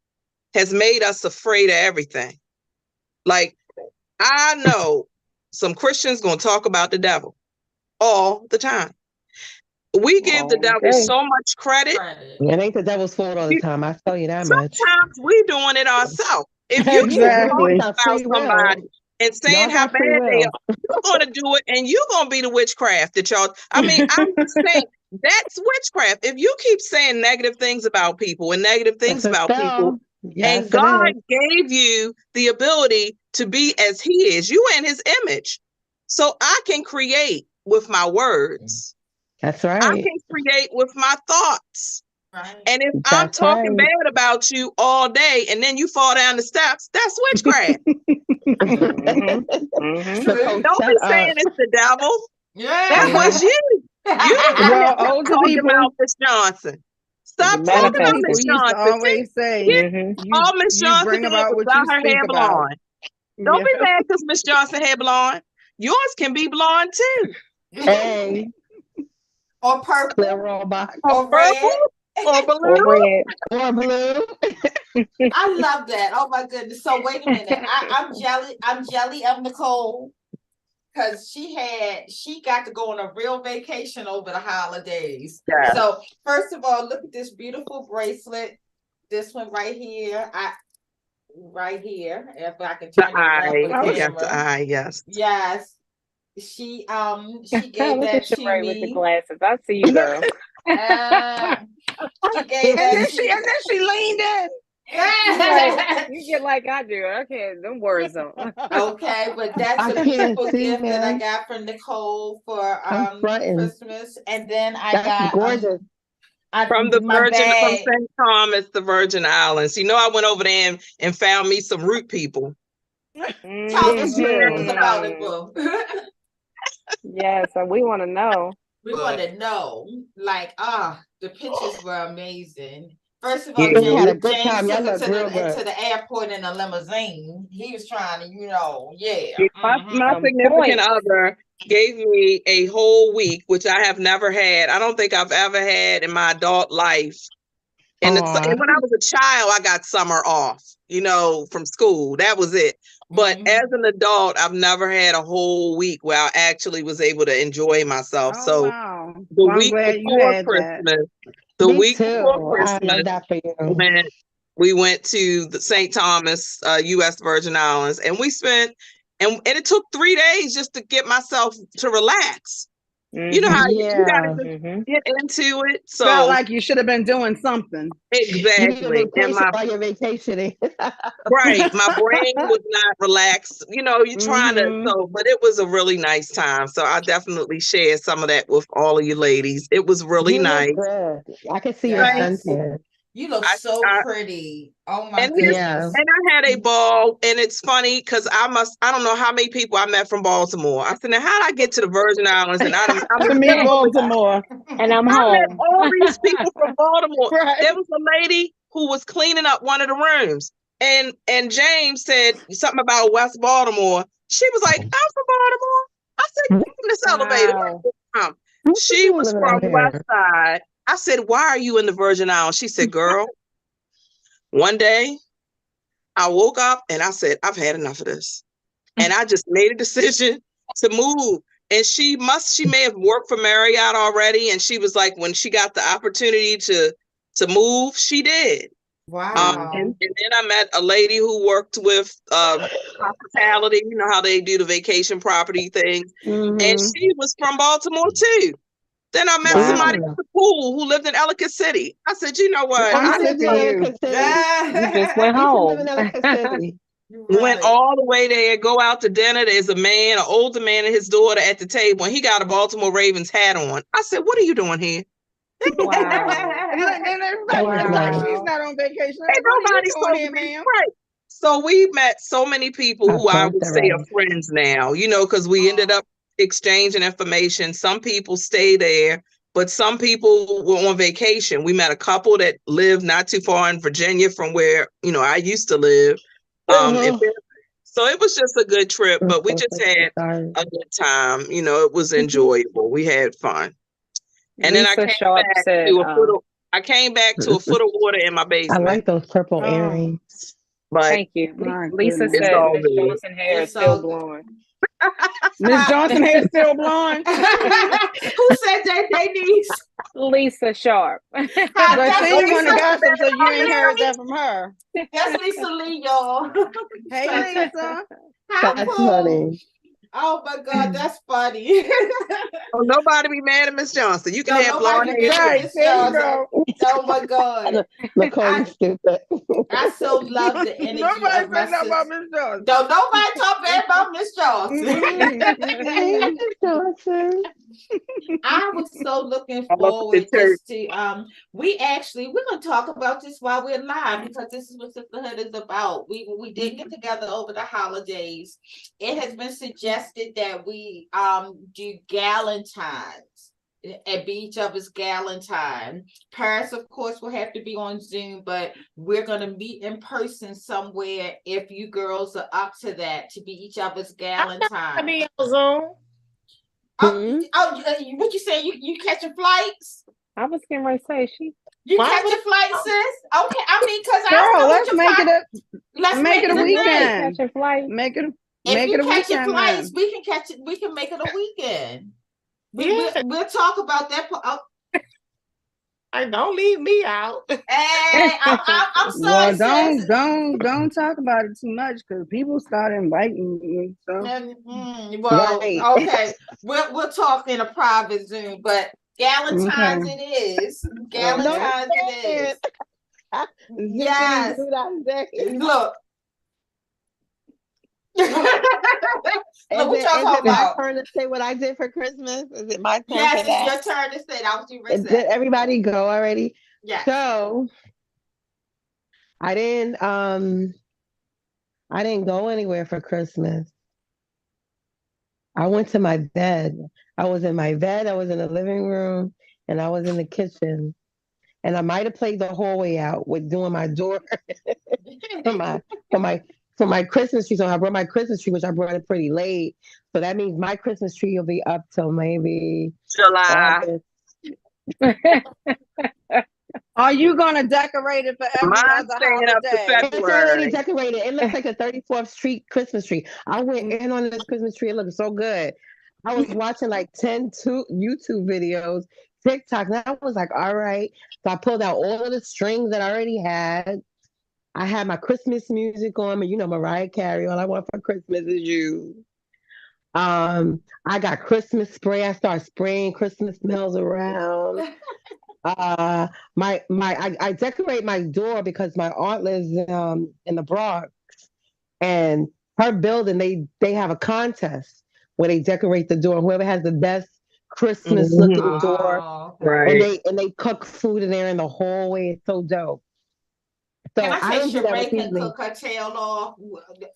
has made us afraid of everything. Like, I know some Christians gonna talk about the devil all the time. We give the devil so much credit. It ain't the devil's fault all the time. I tell you that much. Sometimes we doing it ourselves. If you keep talking about somebody and saying how bad they are, you're gonna do it, and you're gonna be the witchcraft that y'all. I mean, I'm just saying that's witchcraft. If you keep saying negative things about people and negative things about people, and God gave you the ability to be as He is, you in His image, so I can create with my words. That's right. I can create with my thoughts. Right. And if I'm talking bad about you all day and then you fall down the steps, that's witchcraft. So don't be saying it's the devil. Yeah. That was you. You older people about Miss Johnson. Stop talking about Miss Johnson. Always say all Miss Johnson did was got her hair blonde. Don't be mad because Miss Johnson hair blonde. Yours can be blonde too. Hey. Or purple, or red, or blue, or blue. I love that. Oh my goodness! So wait a minute. I'm jelly. I'm jelly of Nicole because she got to go on a real vacation over the holidays. Yeah. So first of all, look at this beautiful bracelet. This one right here. Right here. If I can turn it up. Got the eye. Yes. Yes. She gave that to me with the glasses. I see you, girl. She gave that and then she leaned in. Yeah. You get like I do. Okay, them words on. Okay, but that's a beautiful gift that I got from Nicole for Christmas, and then I got gorgeous. From the Virgin from St. Thomas, the Virgin Islands. You know, I went over there and found me some root people. Tell us about it, boo. Yeah, so we want to know. We want to know, like, the pictures were amazing. First of all, James took her to the airport in a limousine. He was trying to, My significant other gave me a whole week, which I have never had. I don't think I've ever had in my adult life. And when I was a child, I got summer off, from school. That was it. But as an adult, I've never had a whole week where I actually was able to enjoy myself. The week before Christmas, before Christmas, we went to the St. Thomas, U.S. Virgin Islands, and we spent, and it took 3 days just to get myself to relax. Mm-hmm. You know how you gotta get into it. So felt like you should have been doing something. Exactly. And while you're vacationing. Right. My brain was not relaxed. You're trying to, but it was a really nice time. So I definitely shared some of that with all of you ladies. It was really nice. I can see your suntan. You look so pretty. Oh my goodness. And I had a ball, and it's funny because I don't know how many people I met from Baltimore. I said, now how did I get to the Virgin Islands? And I'm in Baltimore. And I'm home. I met all these people from Baltimore. Right. There was a lady who was cleaning up one of the rooms. And James said something about West Baltimore. She was like, I'm from Baltimore. I said, get in this elevator. She was from West Side. I said, why are you in the Virgin Islands? She said, girl, one day I woke up and I said, I've had enough of this. And I just made a decision to move. And she may have worked for Marriott already. And she was like, when she got the opportunity to move, she did. Wow. And then I met a lady who worked with hospitality, you know how they do the vacation property thing. And she was from Baltimore too. Then I met somebody at the pool who lived in Ellicott City. I said, you know what? I lived in Ellicott City. You just went home. We went all the way there, go out to dinner. There's a man, an older man and his daughter at the table, and he got a Baltimore Ravens hat on. I said, what are you doing here? Wow. She's not on vacation. Nobody's on here, right. So we met so many people who I would say are friends now, because we ended up exchanging information. Some people stay there, but some people were on vacation. We met a couple that lived not too far in Virginia from where, I used to live. So it was just a good trip, but we just had a good time. It was enjoyable. We had fun. And then I came back to a foot of water in my basement. I like those purple earrings. But Thank you. Lisa goodness. it's said all Miss good. Johnson hair is It's still all good. blonde. Miss Johnson hair still blonde. Who said that they need? Lisa Sharp. But That's she wouldn't Lisa. have got them, so you inherit that from her. That's Lisa Lee, y'all. Hey, Lisa. How That's cool. funny. Oh my God, that's funny. Oh, nobody be mad at Miss Johnson. You can No, have blonde nobody hair. be Right, Miss there you Johnson. go. Oh my God. Nicole, you stupid. I so love the energy Nobody of my said nothing about sister. Miss Johnson. Don't nobody talk bad about Miss Johnson. Hey, Miss Johnson. I was so looking I'm up at the forward church. just to we're gonna talk about this while we're live because this is what sisterhood is about. We did get together over the holidays. It has been suggested that we do Galentine's and be each other's Galentine. Paris, of course, will have to be on Zoom, but we're gonna meet in person somewhere if you girls are up to that to be each other's Galentine. Be on Zoom. What you say? You catching flights? I was getting ready to say You Why catching would- flights, sis? Okay, I mean, because I Girl, know let's what make it a let's make it a thing. weekend. catch a flight. Make it If make you it a catching weekend. flights, Then. we can catch it. We can make it a weekend. Yeah. We'll talk about that. Don't leave me out. Hey, I'm sorry, Well, sis. don't talk about it too much because people start inviting me. So Well, Right. okay, we'll talk in a private Zoom, but Galentine's Okay. it is. No, Galentine's it is. Yes. Look. Look, what y'all talking my about? turn to say what I did for Christmas? Is it my turn Yes, for that? it's your turn to say that. Was you ready? Did everybody go already? Yes. So I didn't go anywhere for Christmas. I went to my bed. I was in my bed, I was in the living room, and I was in the kitchen. And I might have played the hallway out with doing my door for my Christmas tree. So I brought my Christmas tree, which I brought it pretty late. So that means my Christmas tree will be up till maybe July. August. are you gonna decorate it for every Mine's other staying up to holiday? It's already February. decorated. It looks like a 34th Street Christmas tree. I went in on this Christmas tree. It looked so good. I was watching like 10 YouTube videos, TikTok, and I was like, all right. So I pulled out all of the strings that I already had. I had my Christmas music on, but you know, Mariah Carey, all I want for Christmas is you. I got Christmas spray. I started spraying Christmas smells around. I decorate my door because my aunt lives in the Bronx, and her building they have a contest where they decorate the door. Whoever has the best Christmas looking door, Oh, Right. and they cook food in there in the hallway. It's so dope. So can I I say don't do that with Sheree can evening. cook her tail off?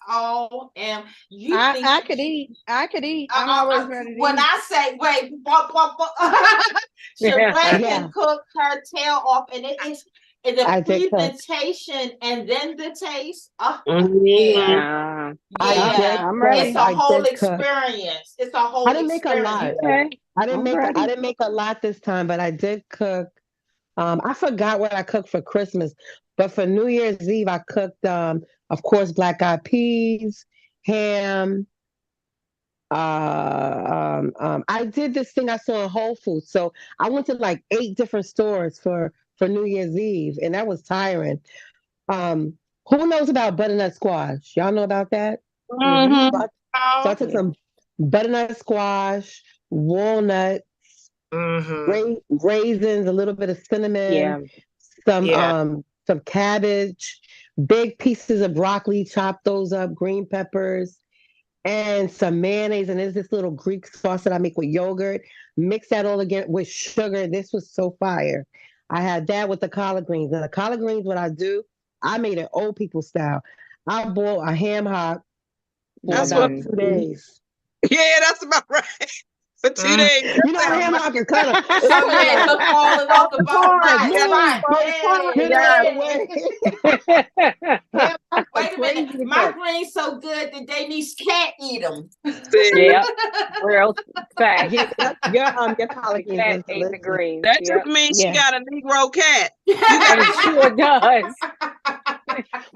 All and you I think could eat. I could eat. I'm always ready to when eat. I say wait, Sheree can cook her tail off, and it is the I did cook. presentation and then the taste. Oh, Mhm. yeah. I'm ready. It's a whole experience. It's a whole I didn't make a lot. experience. I didn't make a lot this time, but I did cook. I forgot what I cooked for Christmas, but for New Year's Eve, I cooked, of course, black-eyed peas, ham. I did this thing I saw in Whole Foods, so I went to like 8 different stores for New Year's Eve, and that was tiring. Who knows about butternut squash? Y'all know about that? Mhm. So I took some butternut squash, walnuts, raisins, a little bit of cinnamon, some cabbage, big pieces of broccoli, chop those up, green peppers, and some mayonnaise. And there's this little Greek sauce that I make with yogurt. Mix that all again with sugar. This was so fire. I had that with the collard greens. Now the collard greens, what I do, I made it old people style. I boil a ham hock for That's about what- 2 days. Yeah, that's about right. For 2 days. You know, ham hock is kind of So yeah, look falling off the bone. Wait a minute. My greens so good that they need cat eat them. Yeah, real fact. Your collard greens Cat is ate the greens. That just means she got a Negro cat. It sure does.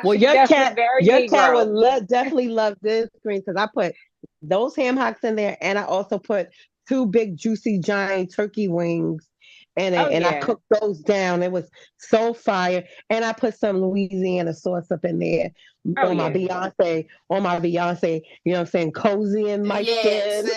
Well, That's a very your cat Negro. would definitely love this green because I put those ham hocks in there, and I also put 2 big juicy giant turkey wings in Oh it, and I yeah. cooked those down. It was so fire, and I put some Louisiana sauce up in there Oh yeah. on my Beyonce. You know what I'm saying? Cozy in my Yes. skin.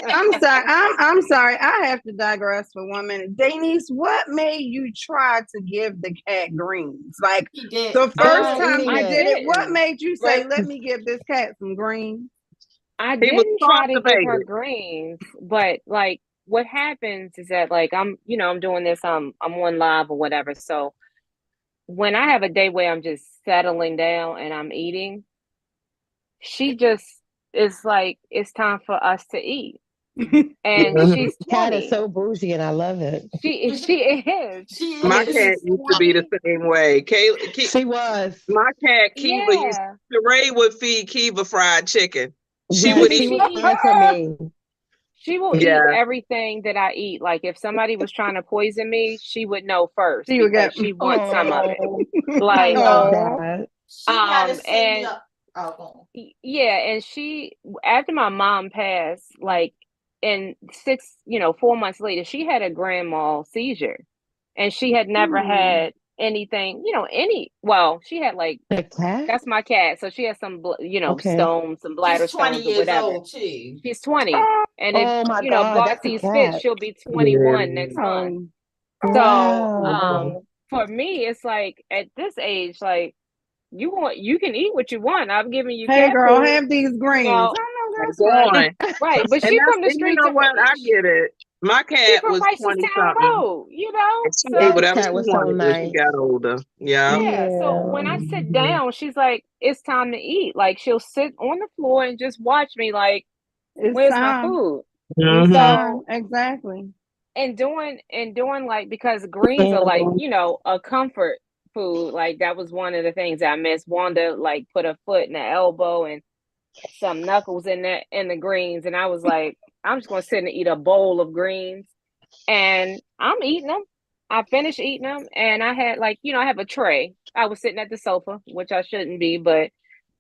I'm sorry. I have to digress for 1 minute. Denise, what made you try to give the cat greens? Like He did. the first Oh, time you I did it, what didn't. made you say, Right. "Let me give this cat some greens"? I He was didn't try to give her constipated. greens, but like what happens is that like I'm doing this, I'm on live or whatever. So when I have a day where I'm just settling down and I'm eating, she just is like, it's time for us to eat. And Mhm. she's Cat is 20. so bougie, and I love it. She is. She My And is. cat she's used to be the 20. same way. She was. My cat Kiva Yeah. Sheree would feed Kiva fried chicken. She Yes, would She eat. she she was eats fine for me. she will eat Yeah. everything that I eat. Like if somebody was trying to poison me, she would know first She would because get, she wants some of it. Oh, I Like love oh, that. She gotta send me and up. Oh, go on. yeah, and she, after my mom passed, like in 4 months later, she had a grand mal seizure, and she had never had anything, well, she had like, The cat? that's my cat, so she has some, Okay. stones, some bladder She's 20 stones or years whatever. old too. She's 20, and if Oh my God, God that's a sees fit, cat. she'll be Yeah. 21 next month. oh, So, Wow. for me, it's like at this age, like you can eat what you want. I'm giving you hey cat girl, food, have these you greens. know. I know I'm that's right. going. Right, but she from the And you streets know of what? I get it. My she cat from was Ricestown 20 something. Road, And she ate That So whatever cat she was so wanted when she nice. got older. Yeah. yeah, so Yeah. when I sit Mhm. down, she's like, it's time to eat. Like she'll sit on the floor and just watch me like, It's where's my time. food? It's Mhm. time. So Exactly. and doing like, because greens are like, a comfort food. Like that was one of the things I missed. Wanda like put her foot in the elbow and some knuckles in the greens, and I was like, I'm just gonna sit and eat a bowl of greens, and I'm eating them. I finished eating them, and I had like, I have a tray. I was sitting at the sofa, which I shouldn't be, but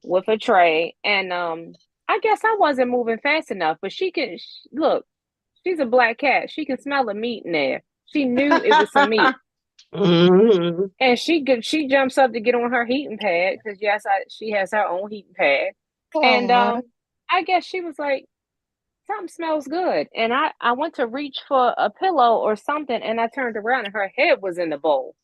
with a tray, and I guess I wasn't moving fast enough, but look. She's a black cat. She can smell the meat in there. She knew it was some meat. Mhm. And she jumps up to get on her heating pad because yes, she has her own heating pad. And Aw. I guess she was like, something smells good. And I went to reach for a pillow or something, and I turned around and her head was in the bowl.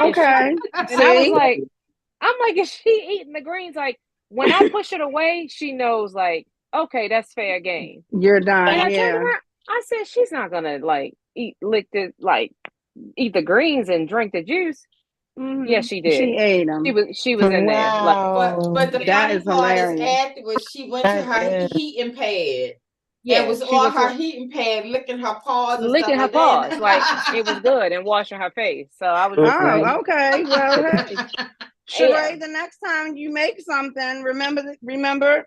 Okay. And I was See, like, is she eating the greens? Like when I push it away, she knows like, okay, that's fair game. you're And done. I turned Yeah. around, I said, she's not gonna like eat the greens and drink the juice. Yeah, she did. She ate them. She was in there. Like, But Wow. the That funny is part is hilarious. afterwards she went to That her is. heating pad and yeah, was she on was her heating pad licking her paws and stuff licking her like paws. Like it was that. good and washing her face. So I was just like, Oh, okay. Well, hey, yeah, Sheree, the next time you make something, remember.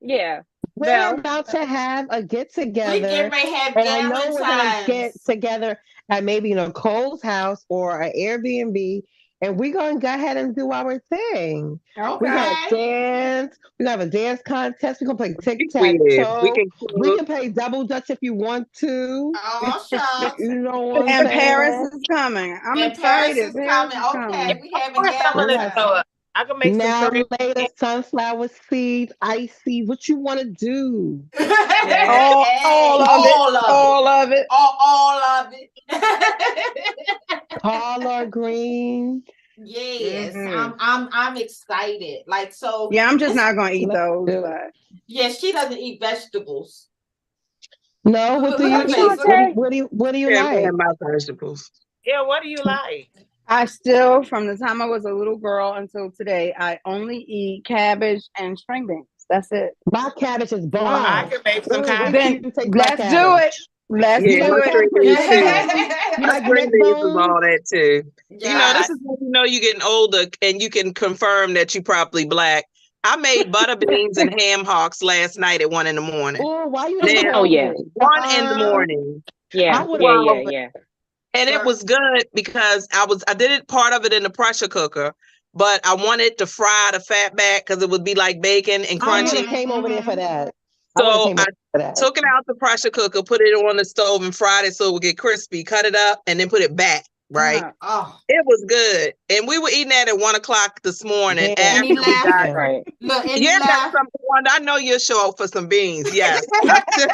yeah. We're Val, about to have a get We get together, ready to have and I know we're gonna get Galentine's. together at maybe Nicole's house or an Airbnb, and we're gonna go ahead and do our thing. We're gonna Okay. dance. We're gonna have a dance contest. We're gonna play tic tac We toe. can We cook. can play double dutch if you want to. Oh shucks. You know what I'm And Paris saying? is coming. I'm And Paris excited. is Paris coming. is Okay, coming. we having Some of We the have Galentine's. I can make some now Caribbean. later sunflower seeds, icy. What you want to do? yeah. All of it. All of it. All of it. All of it. Collard green. Yes, Mm-hmm. I'm excited. Like so Yeah, I'm just this not gonna eat Let's those, do it. but yeah, she doesn't eat vegetables. No, what do you Look, eat? Shantae, What do you Can't like? have my vegetables. Yeah, what do you like? I still, from the time I was a little girl until today, I only eat cabbage and string beans. That's it. My cabbage is Well, I bomb. can make some Ooh, wait till cabbage. you taste my Let's do it. cabbage. Let's You Yeah, know do my what it. string cabbage beans tastes too. like? You My like string neck beans is bones? all that too. You know, yeah. this is when you know you're getting older and you can confirm that you probably black. I made butter beans and ham hocks last night at 1 a.m. Oh, why you didn't Now, oh tell yeah, me? 1 a.m. I yeah, would yeah, have Well, loved it. yeah. and it Sure. was good because I did it part of it in the pressure cooker, but I wanted to fry the fat back because it would be like bacon and I would crunchy. have came over there for that. So I took it out the pressure cooker, put it on the stove and fried it so it would get crispy, cut it up, and then put it back, right? It was good. And we were eating that at 1 o'clock this morning. And he laughed. Right. Look, and Yeah, he that's laughed. something. Wanda, I know you'll show up for some beans. Yes. That's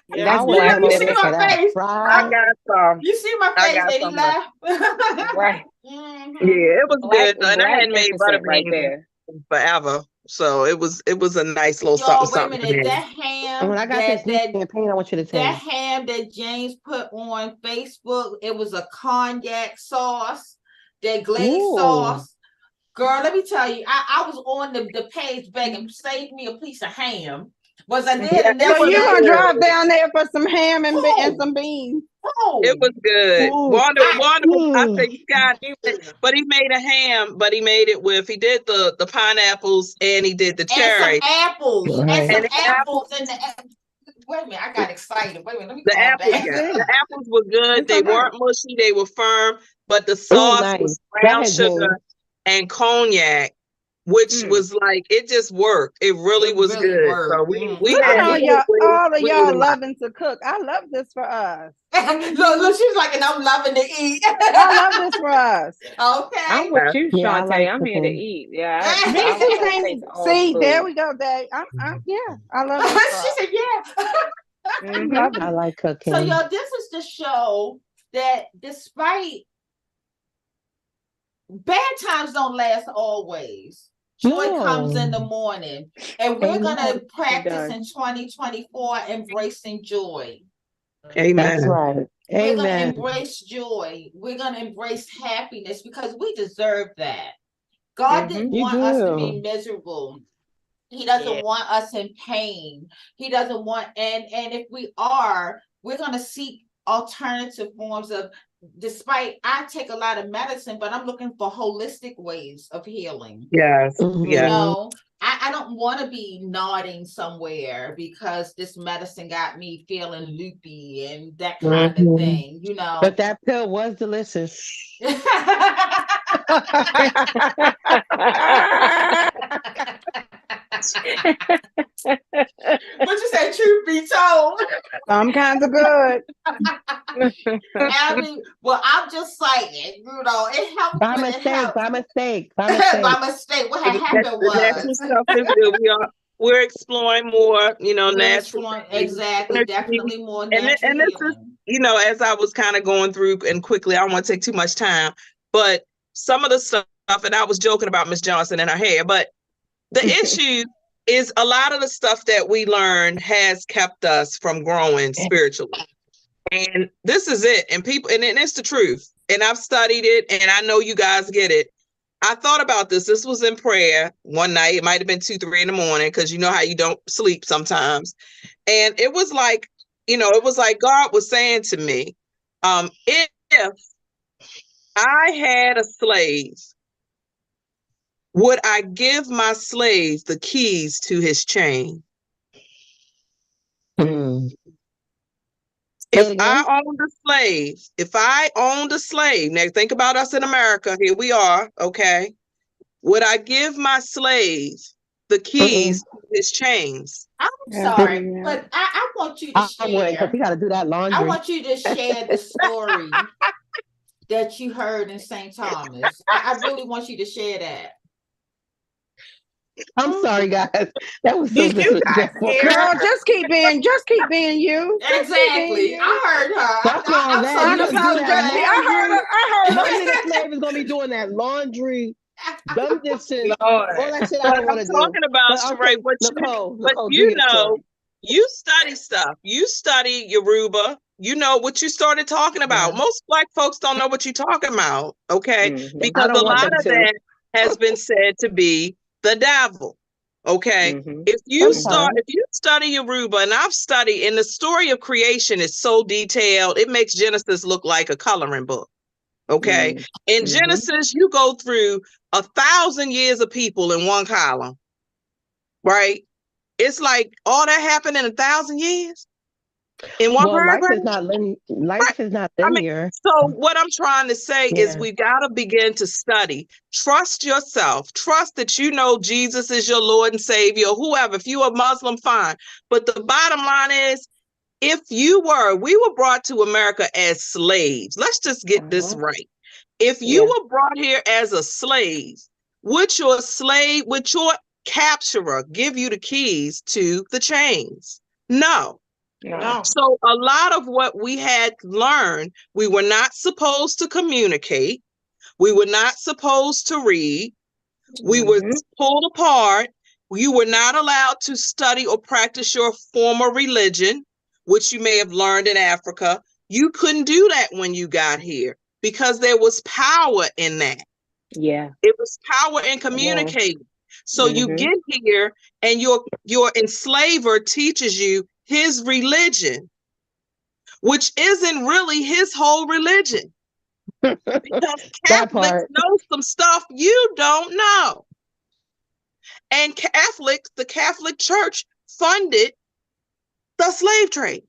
You black see women. my face? I got some. You see my I face got and he some. laughed. Right. Yeah, it was good. And I hadn't made butter right beans there. forever. So it was a nice little Y'all, something. wait a minute. That ham, when I got this campaign, I want you to that taste. ham that James put on Facebook, it was a cognac sauce, that glazed sauce. Girl, let me tell you, I was on the page begging, save me a piece of ham. Was I there? So you're gonna drive down there for some ham and some beans? It was good. Wanda, I said you got it. But he made a ham, but he made it with, he did the pineapples and he did the cherry. And some apples. Right. And some And apples. Wait a minute, I got excited. Wait a minute, let me The call apples, back. the apples were good. It's They okay. weren't mushy. They were firm. But the sauce nice. was Go brown ahead, sugar James. and cognac, which was like, it just worked. It really was really good. worked. So we Look had at all of we y'all ate a lot. loving to cook. I love this for us. Look, she's like, and I'm loving to eat. I love this for us. Okay. I'm with you, Yeah, I Shantae. like I'm here to cooking. eat. Yeah. Me I too, like James. taste all See, food. there we go, Dave. Yeah, I love this for She us. said, yeah. I'm loving I it. like cooking. So, y'all, this is to show that despite bad times don't last always. Joy comes in the morning, and we're going to practice in 2024 embracing joy. Amen. That's right. We're going to Amen. embrace joy. We're going to embrace happiness because we deserve that. God didn't want us to be miserable. He doesn't want us in pain. He doesn't want, and if we are, we're going to seek alternative forms of, despite I take a lot of medicine, but I'm looking for holistic ways of healing. Yes. You Yes. know, I don't want to be nodding somewhere because this medicine got me feeling loopy and that kind of thing, you know. But that pill was delicious. What you say, truth be told? Some kinds are good. Well, I'm just saying, you know, it helps. By mistake. By mistake. What had happened was we're exploring more, you know, natural. Exactly, definitely more natural. And this is, you know, as I was kind of going through, and quickly, I don't want to take too much time, but some of the stuff, and I was joking about Miss Johnson and her hair, but the issue is a lot of the stuff that we learn has kept us from growing spiritually. And this is it. And it's the truth. And I've studied it, and I know you guys get it. I thought about this. This was in prayer one night. It might have been 2, 3 in the morning, because you know how you don't sleep sometimes. And it was like, you know, it was like God was saying to me, if I had a slave, would I give my slave the keys to his chain? If I owned a slave, now think about us in America, here we are, okay? Would I give my slave the keys to his chains? I'm sorry, but I want you to share. Because we got to do that laundry. I want you to share the story that you heard in St. Thomas. I really want you to share that. I'm sorry, guys. That was so disrespectful. Girl, just keep being you. Exactly. I heard her. I heard her. My nigga slave is gonna be doing that laundry, dumb dishes, all that shit I don't want to do. Talking about Sheree, but you know, you study stuff. You study Yoruba. You know what you started talking about. Most Black folks don't know what you're talking about, okay? Because a lot of that has been said to be the devil. Okay. If you study Yoruba, and I've studied, and the story of creation is so detailed, it makes Genesis look like a coloring book. Okay. In Genesis, you go through 1,000 years of people in one column. Right? It's like all that happened in 1,000 years. In one Well, life paragraph? is not linear. Right. Life is not I mean, linear. so what I'm trying to say is Yeah. we've got to begin to study. Trust yourself. Trust that you know Jesus is your Lord and Savior, whoever. If you're a Muslim, fine. But the bottom line is, if we were brought to America as slaves. Let's just get this right. If you were brought here as a slave, would your capturer give you the keys to the chains? No. No. So a lot of what we had learned, we were not supposed to communicate. We were not supposed to read. We were pulled apart. You were not allowed to study or practice your former religion, which you may have learned in Africa. You couldn't do that when you got here because there was power in that. Yeah. It was power in communicating. So you get here and your enslaver teaches you his religion, which isn't really his whole religion. Because Catholics know some stuff you don't know. And the Catholic Church funded the slave trade.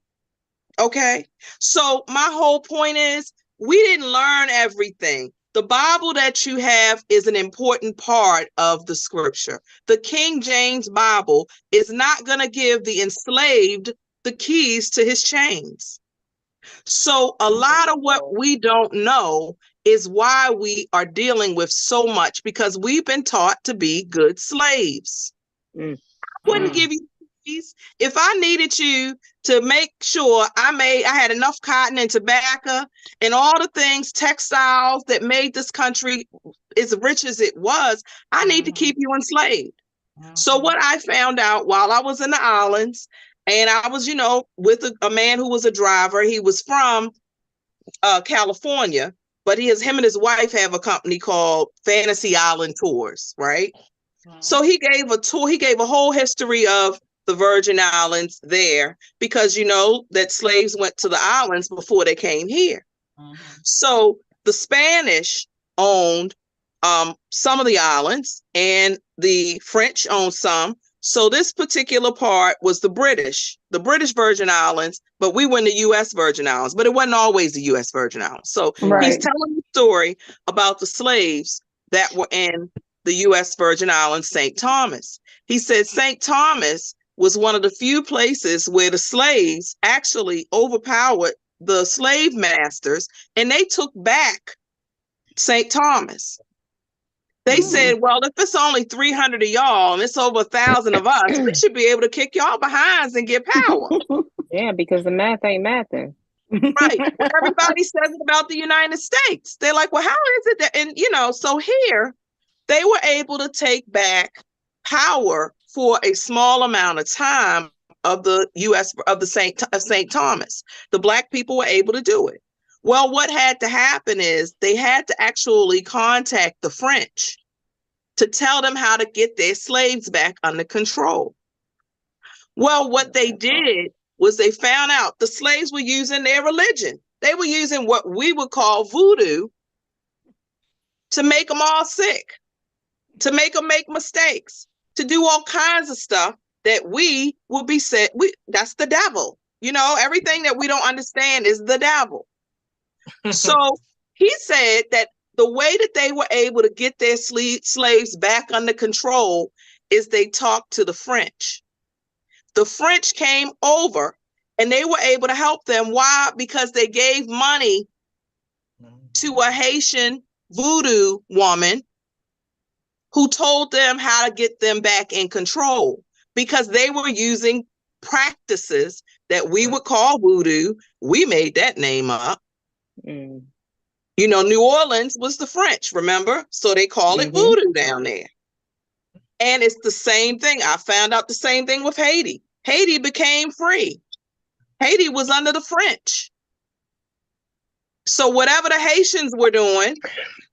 Okay? So my whole point is we didn't learn everything. The Bible that you have is an important part of the scripture. The King James Bible is not going to give the enslaved the keys to his chains. So a lot of what we don't know is why we are dealing with so much, because we've been taught to be good slaves. I wouldn't give you keys if I needed you to make sure I had enough cotton and tobacco and all the things, textiles that made this country as rich as it was. I need to keep you enslaved. So what I found out while I was in the islands, and I was, with a man who was a driver. He was from California, but him and his wife have a company called Fantasy Island Tours, right? So he gave a tour. He gave a whole history of the Virgin Islands there because, that slaves went to the islands before they came here. So the Spanish owned some of the islands and the French owned some. So this particular part was the British Virgin Islands, but we were in the U.S. Virgin Islands, but it wasn't always the U.S. Virgin Islands. So he's telling the story about the slaves that were in the U.S. Virgin Islands, St. Thomas. He said St. Thomas was one of the few places where the slaves actually overpowered the slave masters and they took back St. Thomas. They said, well, if it's only 300 of y'all and it's over 1,000 of us, we should be able to kick y'all behinds and get power. Yeah, because the math ain't mathing. Right. Well, everybody says it about the United States. They're like, well, how is it that, and so here they were able to take back power for a small amount of time of the U.S. of the St. Thomas. The Black people were able to do it. Well, what had to happen is they had to actually contact the French to tell them how to get their slaves back under control. Well, what they did was they found out the slaves were using their religion. They were using what we would call voodoo to make them all sick, to make them make mistakes, to do all kinds of stuff that we would be said, that's the devil. Everything that we don't understand is the devil. So he said that the way that they were able to get their slaves back under control is they talked to the French. The French came over and they were able to help them. Why? Because they gave money to a Haitian voodoo woman who told them how to get them back in control, because they were using practices that we would call voodoo. We made that name up. New Orleans was the French, remember? So they call it voodoo down there. And it's the same thing. I found out the same thing with Haiti. Haiti became free. Haiti was under the French. So whatever the Haitians were doing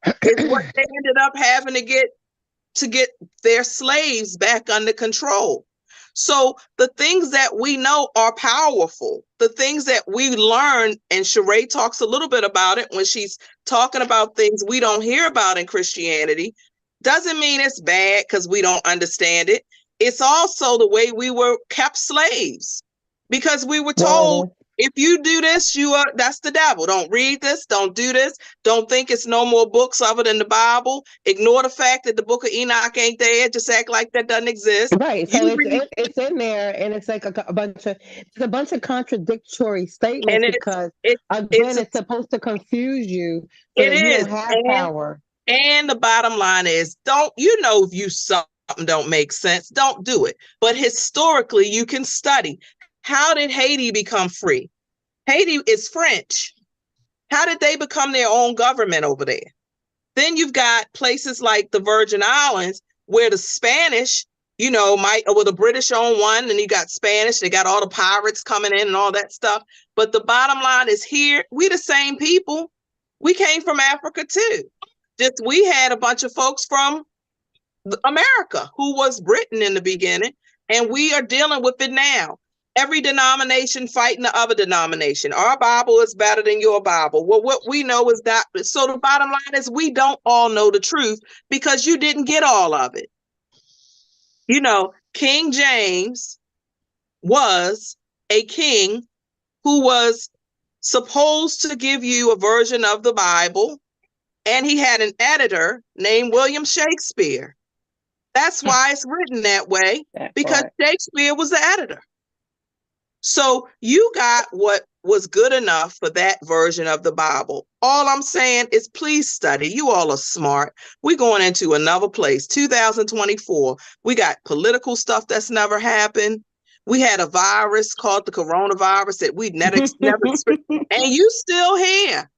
is what they ended up having to get their slaves back under control. So the things that we know are powerful. The things that we learn, and Sheree talks a little bit about it when she's talking about things we don't hear about in Christianity, doesn't mean it's bad because we don't understand it. It's also the way we were kept slaves, because we were told If you do this, that's the devil. Don't read this. Don't do this. Don't think it's no more books other than the Bible. Ignore the fact that the book of Enoch ain't there. Just act like that doesn't exist. Right. So it's in there, and it's like a bunch of contradictory statements because it's supposed to confuse you so that you don't have power. And the bottom line is, if you something don't make sense, don't do it. But historically, you can study. How did Haiti become free? Haiti is French. How did they become their own government over there? Then you've got places like the Virgin Islands where the Spanish, the British own one, and you got Spanish. They got all the pirates coming in and all that stuff. But the bottom line is here, we the same people. We came from Africa too. Just we had a bunch of folks from America who was Britain in the beginning, and we are dealing with it now. Every denomination fighting the other denomination. Our Bible is better than your Bible. Well, what we know is that. So the bottom line is we don't all know the truth because you didn't get all of it. King James was a king who was supposed to give you a version of the Bible, and he had an editor named William Shakespeare. That's why it's written that way, because Shakespeare was the editor. So you got what was good enough for that version of the Bible. All I'm saying is please study. You all are smart. We're going into another place. 2024. We got political stuff that's never happened. We had a virus called the coronavirus that we never and you still here.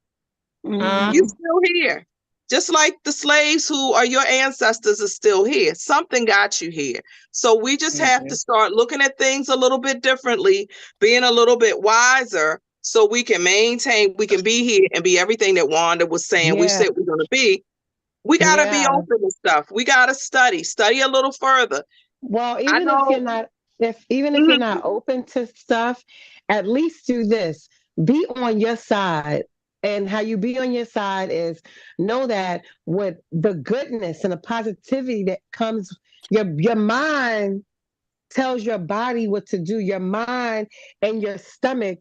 You still here. Just like the slaves who are your ancestors are still here. Something got you here. So we just have to start looking at things a little bit differently, being a little bit wiser so we can be here and be everything that Wanda was saying we said we're going to be. We got to be open to stuff. We got to study a little further. Well, even if you're not open to stuff, at least do this. Be on your side. And how you be on your side is know that with the goodness and the positivity that comes, your mind tells your body what to do. Your mind and your stomach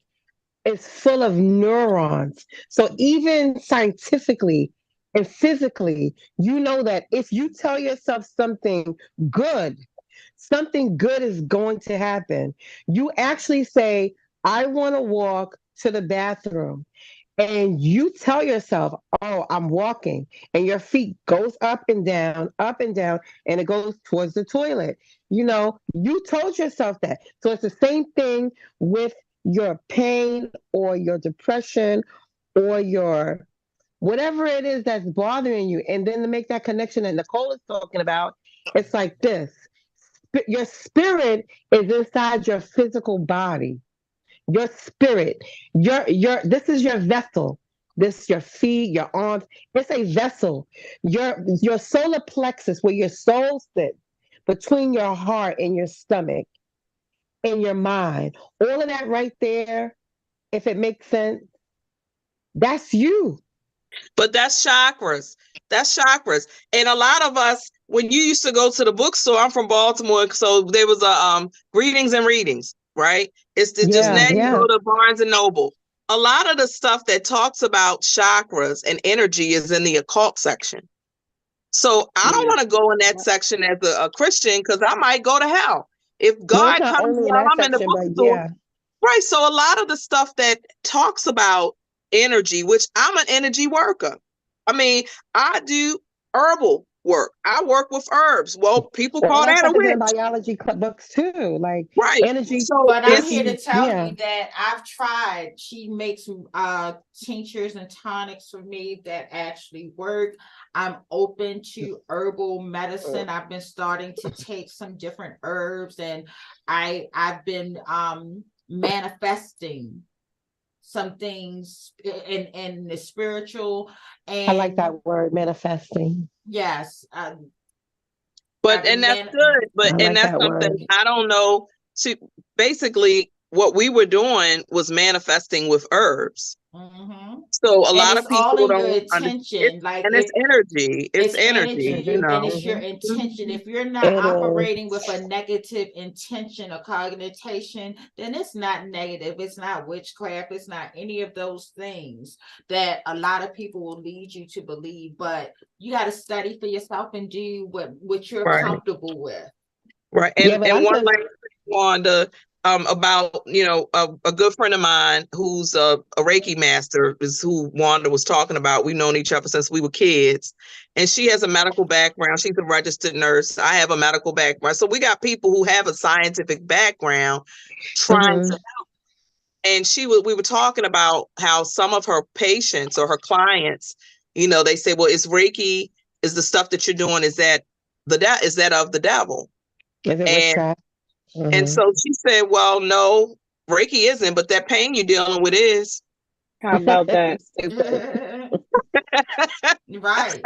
is full of neurons. So even scientifically and physically, you know that if you tell yourself something good is going to happen. You actually say, I want to walk to the bathroom. And you tell yourself, oh, I'm walking, and your feet goes up and down, and it goes towards the toilet. You told yourself that. So it's the same thing with your pain or your depression or your whatever it is that's bothering you. And then to make that connection that Nicole is talking about, it's like this. Your spirit is inside your physical body. Your spirit, this is your vessel. This your feet, your arms. It's a vessel. Your solar plexus, where your soul sits, between your heart and your stomach, and your mind. All of that right there, if it makes sense, that's you. But that's chakras. And a lot of us, when you used to go to the bookstore, I'm from Baltimore, so there was a greetings and readings. Right? It's just now you go to Barnes and Noble. A lot of the stuff that talks about chakras and energy is in the occult section. So I don't want to go in that section as a Christian because I might go to hell. If God comes while I'm in the bookstore. Right. So a lot of the stuff that talks about energy, which I'm an energy worker. I mean, I do herbal work. I work with herbs. Well, people call that a witch. Biology books too, like energy. So, but I'm here to tell you that I've tried. She makes tinctures and tonics for me that actually work. I'm open to herbal medicine. I've been starting to take some different herbs, and I've been manifesting some things in the spiritual. And I like that word, manifesting. Yes. And that's good. But and that's something word. I don't know. Basically, what we were doing was manifesting with herbs. Mm-hmm. So a lot of it's all people in your don't intention. Like and it's energy. It's energy, you know. and it's your intention. If you're not operating with a negative intention or cognition, then it's not negative. It's not witchcraft. It's not any of those things that a lot of people will lead you to believe. But you got to study for yourself and do what you're comfortable with. Right. And one last thing, Wanda, about, you know, a good friend of mine who's a Reiki master is who Wanda was talking about. We've known each other since we were kids. And she has a medical background. She's a registered nurse. I have a medical background. So we got people who have a scientific background trying to help. And we were talking about how some of her patients or her clients, you know, they say, well, is Reiki, is the stuff that you're doing, is that of the devil? And so she said, well, no, Reiki isn't, but that pain you're dealing with is. How about that? Right.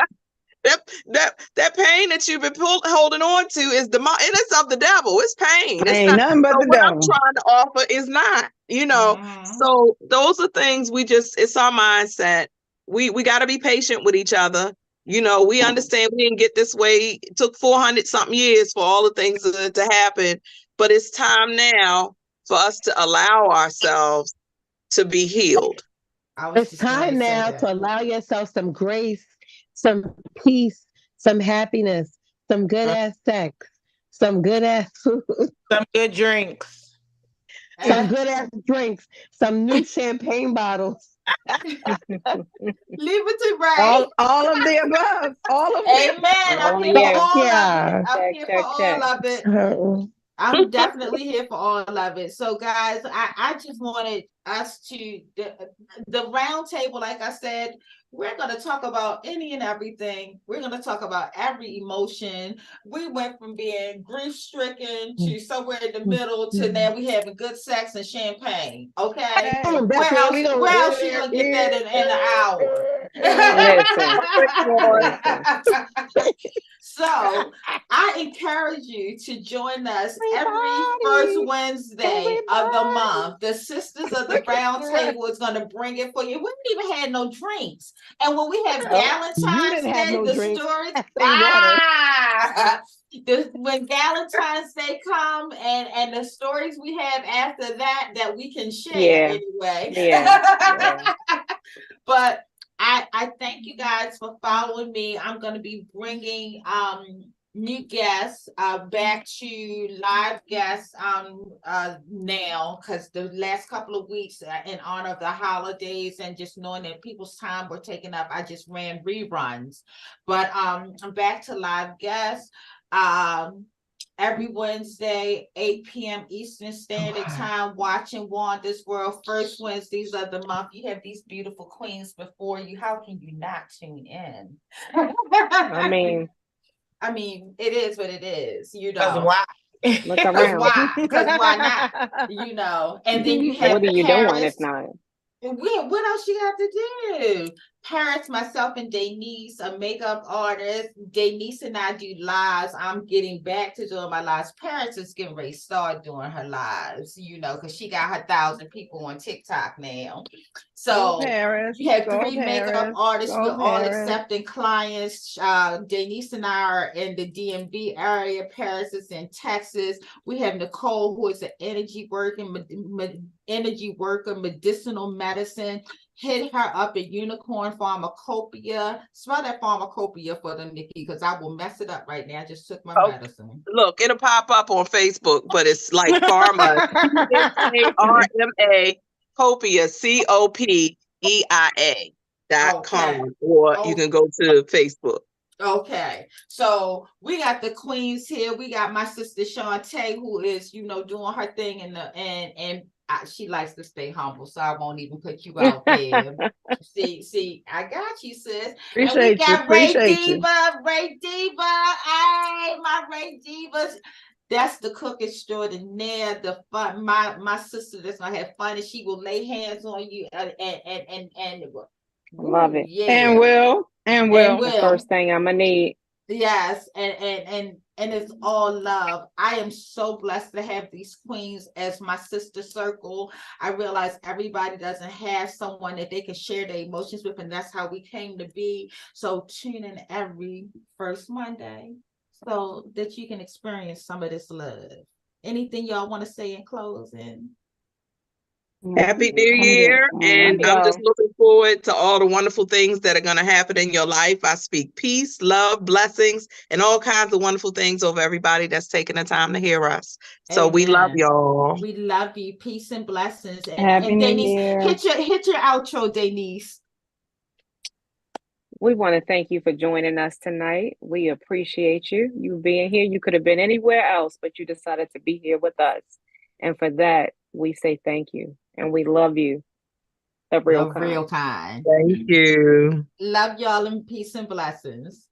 That pain that you've been holding on to is it is of the devil. It's pain. It's ain't nothing but the devil. I'm trying to offer is not, you know. So those are things it's our mindset. We got to be patient with each other. You know, we understand we didn't get this way. It took 400 something years for all the things to happen, but it's time now for us to allow ourselves to be healed. It's time now to allow yourself some grace, some peace, some happiness, some good ass sex, some good ass food, some good drinks, some good ass drinks, some new champagne bottles. Leave it to Ray. All of the above. All of Amen. I'm here for all of it. I'm here for all of it. I'm definitely here for all of it. So, guys, I just wanted us to the round table, like I said, we're going to talk about any and everything. We're going to talk about every emotion. We went from being grief-stricken to somewhere in the middle to now we having good sex and champaign. Okay? Where else you going to get that in an hour? So I encourage you to join us every first Wednesday of the month. The Sisters of the Round Table is going to bring it for you. We didn't even have no drinks. And when we have Valentine's Day, the stories. When Valentine's Day come and the stories we have after that we can share anyway. But I thank you guys for following me. I'm going to be bringing new guests back to live guests now, because the last couple of weeks in honor of the holidays and just knowing that people's time were taken up, I just ran reruns. But I'm back to live guests every Wednesday, 8 p.m. Eastern Standard Time, watching Wanda's World. First Wednesdays of the month. You have these beautiful queens before you. How can you not tune in? I mean, it is what it is, you know. Why? Look around. Because why not? You know. And then you have what are you doing if not? What else you have to do? Parents, myself and Denise, a makeup artist. Denise and I do lives. I'm getting back to doing my lives. Parents is getting ready to start doing her lives, you know, because she got her 1,000 people on TikTok now. So you have 3 makeup artists. We're all accepting clients. Denise and I are in the DMV area. Paris is in Texas. We have Nicole, who is an energy worker, medicinal medicine. Hit her up at Unicorn Pharmacopoeia. Spell that pharmacopoeia for them, Nikki, because I will mess it up right now. I just took my medicine. Look, it'll pop up on Facebook, but it's like pharma. PharmaCopeia, COPEIA.com, or you can go to Facebook. Okay, so we got the queens here. We got my sister Shantae, who is, you know, doing her thing and she likes to stay humble, so I won't even put you out there. see, I got you, sis. And we got Ray Diva. Hey, my Ray Divas. That's the cook extraordinaire, the fun. My sister that's gonna have fun, and she will lay hands on you and love it. Yeah. And will. The first thing I'm gonna need. Yes, and and it's all love. I am so blessed to have these queens as my sister circle. I realize everybody doesn't have someone that they can share their emotions with, and that's how we came to be. So tune in every first Monday so that you can experience some of this love. Anything y'all want to say in closing? Happy New Year. And I'm just looking forward to all the wonderful things that are going to happen in your life. I speak peace, love, blessings, and all kinds of wonderful things over everybody that's taking the time to hear us. So Amen. We love y'all. We love you. Peace and blessings. Happy Denise, New Year. hit your outro, Denise. We want to thank you for joining us tonight. We appreciate you being here. You could have been anywhere else, but you decided to be here with us. And for that, we say thank you. And we love you. The real kind. Real kind. Thank you. Love y'all and peace and blessings.